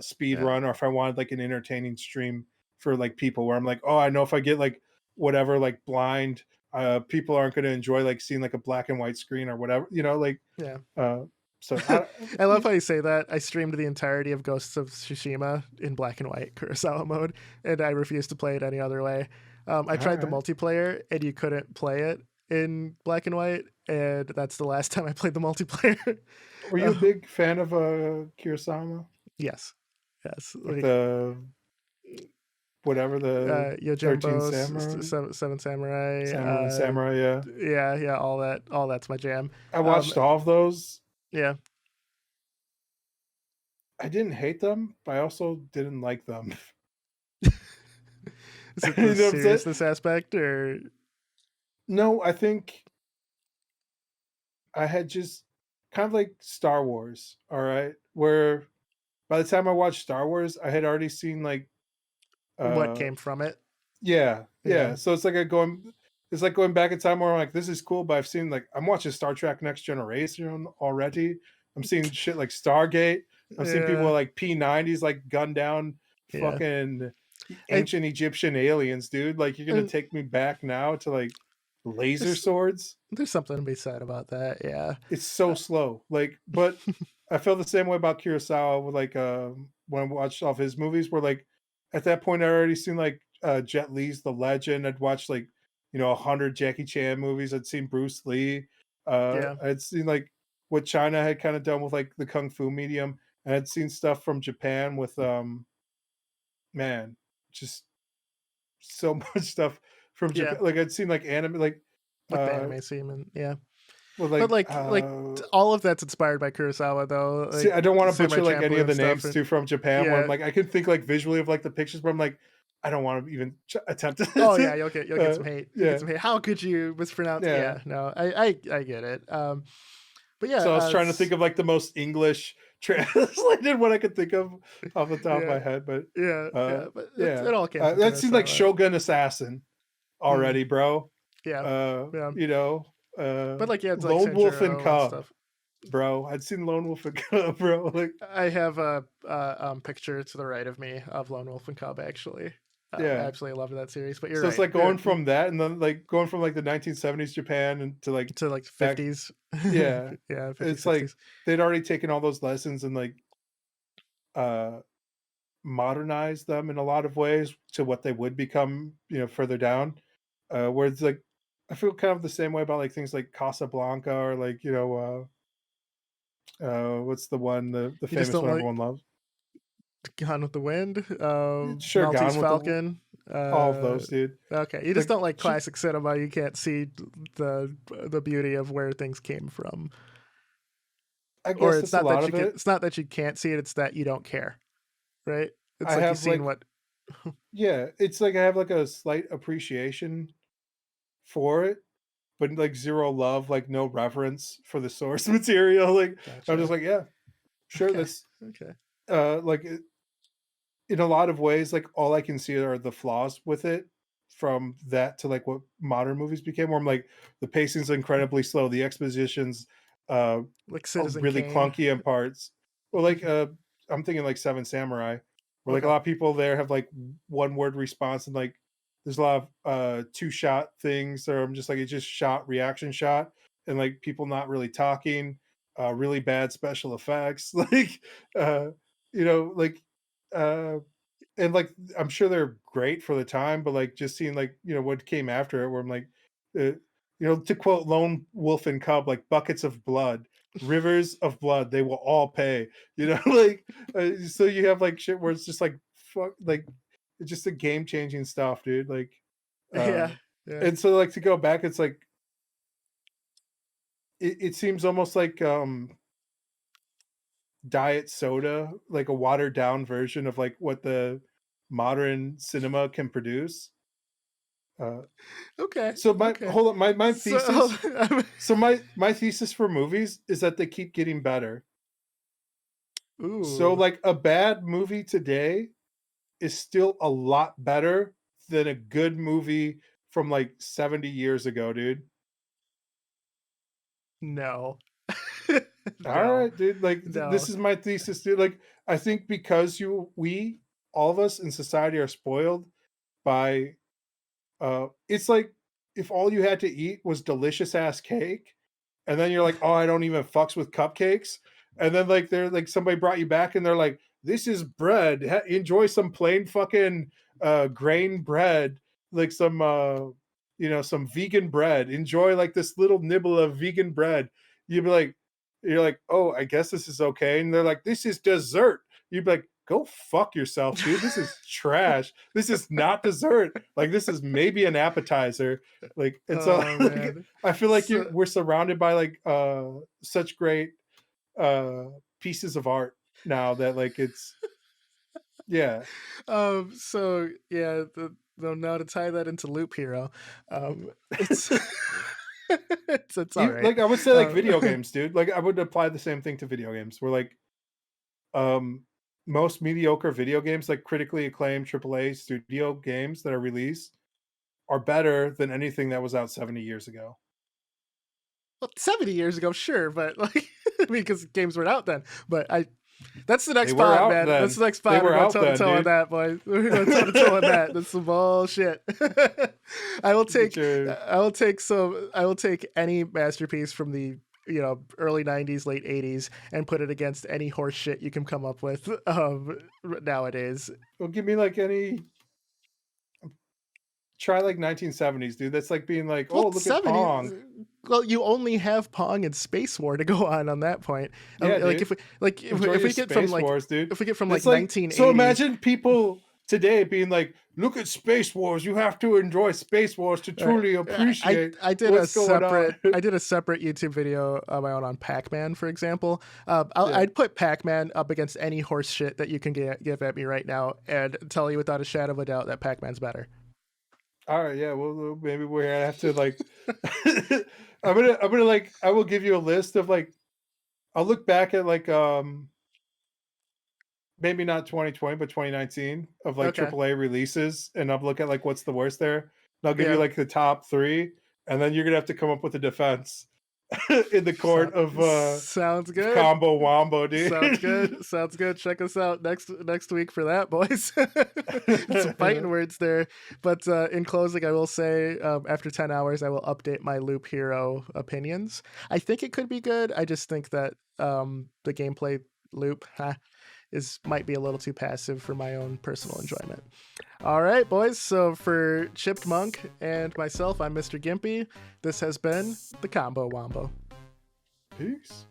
speed run, or if I wanted like an entertaining stream for like people where I'm like, oh, I know if I get like whatever like blind, people aren't going to enjoy like seeing like a black and white screen or whatever, you know, like so I love how you say that. I streamed the entirety of Ghosts of Tsushima in black and white Kurosawa mode, and I refused to play it any other way. I tried the multiplayer, and you couldn't play it in black and white, and that's the last time I played the multiplayer. Were you a big fan of Kurosawa? Yes. Like the whatever the Yojimbo, 13 Samurai, Seven Samurai, Samurai, yeah, all that's my jam. I watched all of those. Yeah. I didn't hate them, but I also didn't like them. Is it the seriousness aspect, or? No, I think I had just kind of like Star Wars, all right? Where by the time I watched Star Wars, I had already seen like what came from it. Yeah. So it's like going back in time where I'm like, this is cool, but I've seen like I'm watching Star Trek Next Generation already. I'm seeing shit like Stargate. I'm seeing people like P90s like gun down fucking ancient Egyptian aliens, dude. Like you're gonna take me back now to like laser swords. There's something to be said about that. Yeah, it's so slow. Like, but I felt the same way about Kurosawa with like when I watched all of his movies, where like at that point I already seen like Jet Li's The Legend. I'd watched like 100 Jackie Chan movies. I'd seen Bruce Lee. I'd seen like what China had kind of done with like the kung fu medium, and I'd seen stuff from Japan with just so much stuff from Japan. Like I'd seen like anime, like the anime scene, and well, like all of that's inspired by Kurosawa, though. Like, see, I don't want to butcher like any of the names too from Japan. Where I'm like, I can think like visually of like the pictures, but I'm like, I don't want to even attempt it. Oh yeah, you'll get some hate. Get some hate. How could you mispronounce? No, I get it. But yeah, so I was trying to think of like the most English translated what I could think of off the top of my Yeah. head, but Yeah, but it all came that together seemed like somewhat. Shogun Assassin already, bro. Yeah, yeah. You know, But like, yeah, it's like Lone Wolf and Sanjuro and Cub, stuff. bro. I'd seen Lone Wolf and Cub, bro. Like, I have a picture to the right of me of Lone Wolf and Cub. Actually, I yeah. absolutely love that series. But you're So it's right. like going from that, and then like going from like the 1970s Japan and to like to like back, 50s. yeah. Yeah, 50s, It's like 60s. they'd already taken all those lessons and like uh modernized them in a lot of ways to what they would become, further down. Where it's like I feel kind of the same way about like things like Casablanca or like, what's the one the You just famous don't one like everyone loves? Gone with the Wind, Sure, Maltese Gone with Falcon. all of those, dude. Okay, you just Like don't like classic cinema. You can't see the beauty of where things came from, I or guess it's that's a not lot that you of can. it. It's not that you can't see it. It's that you don't care, right? It's I like you've have seen like what. yeah, it's like I have like a slight appreciation for it, but like zero love, like no reverence for the source material. Like I'm just Gotcha. like, yeah, sure, Okay. that's Okay. like in a lot of ways, like all I can see are the flaws with it from that to like what modern movies became, where I'm like, the pacing's incredibly slow, the expositions uh Like are Citizen really Kane. clunky in parts. Or like I'm thinking like Seven Samurai, where like a Okay. lot of people there have like one word response and like there's a lot of two shot things, or I'm just like it's just shot reaction shot and like people not really talking, really bad special effects, like uh like uh and like I'm sure they're great for the time, but like just seeing like what came after it, where I'm like, to quote Lone Wolf and Cub, like buckets of blood, rivers of blood, they will all pay. Like so you have like shit where it's just like fuck, like it's just a game changing stuff, dude. Like, uh, Yeah. Yeah. and so like to go back, it's like it seems almost like diet soda, like a watered down version of like what the modern cinema can produce. Uh, Okay. so my Okay. hold on, my So, thesis. So my thesis for movies is that they keep getting better. So ooh, like a bad movie today is still a lot better than a good movie from like 70 years ago, dude. no. All No. right, dude. Like this No. is my thesis, dude. Like I think because we all of us in society are spoiled by it's like if all you had to eat was delicious ass cake, and then you're like, oh, I don't even fucks with cupcakes, and then like they're like somebody brought you back and they're like, this is bread. Enjoy some plain fucking grain bread, like some some vegan bread. Enjoy like this little nibble of vegan bread. You'd be like, you're like, oh, I guess this is okay, and they're like, this is dessert. You'd be like, go fuck yourself, dude. This is trash. This is not dessert. Like this is maybe an appetizer. Like and so Oh like, man. I feel like So, we're surrounded by like such great uh pieces of art now that like it's yeah. so yeah, now to tie that into Loop Hero, it's it's all right. Like I would say like video Um, games, dude. Like I would apply the same thing to video games. Where like um most mediocre video games, like critically acclaimed AAA studio games that are released, are better than anything that was out 70 years ago. well, 70 years ago, sure, but like, because games weren't out then. But that's the They next were pod, out man. That's then. the next They pod. We're were going out toe to then, toe on dude. that, boy. We're going toe to toe on that. That's some bullshit. I will Get take, your I will take any masterpiece from the early 90s, late 80s, and put it against any horse shit you can come up with nowadays. well, give me like any try like 1970s, dude. That's like being like, Well, oh, look at 70s. Pong. Well, you only have Pong and Space War to go on that point. Yeah, Like dude. if we like Enjoy if your we get from Space like Wars, dude. if we get from like It's like 1980. so imagine people today being like, look at Space Wars. You have to enjoy Space Wars to truly appreciate I did what's going on. I did a separate YouTube video of my own on Pac-Man, for example. Yeah. I'd put Pac-Man up against any horse shit that you can give at me right now, and tell you without a shadow of a doubt that Pac-Man's better. All right, yeah. Well, maybe we're gonna have to like. I'm gonna like. I will give you a list of like. I'll look back at like maybe not 2020, but 2019 of like Okay. AAA releases, and I'll look at like what's the worst there. And I'll give Yeah. you like the top 3, and then you're gonna have to come up with a defense in the court of Sounds good. combo wombo, dude. Sounds good. Sounds good. Check us out next week for that, boys. Some fighting words there. But in closing, I will say after 10 hours, I will update my Loop Hero opinions. I think it could be good. I just think that the gameplay loop might be a little too passive for my own personal enjoyment. All right, boys. So for Chipped Monk and myself, I'm Mr. Gimpy. This has been the Combo Wombo. Peace.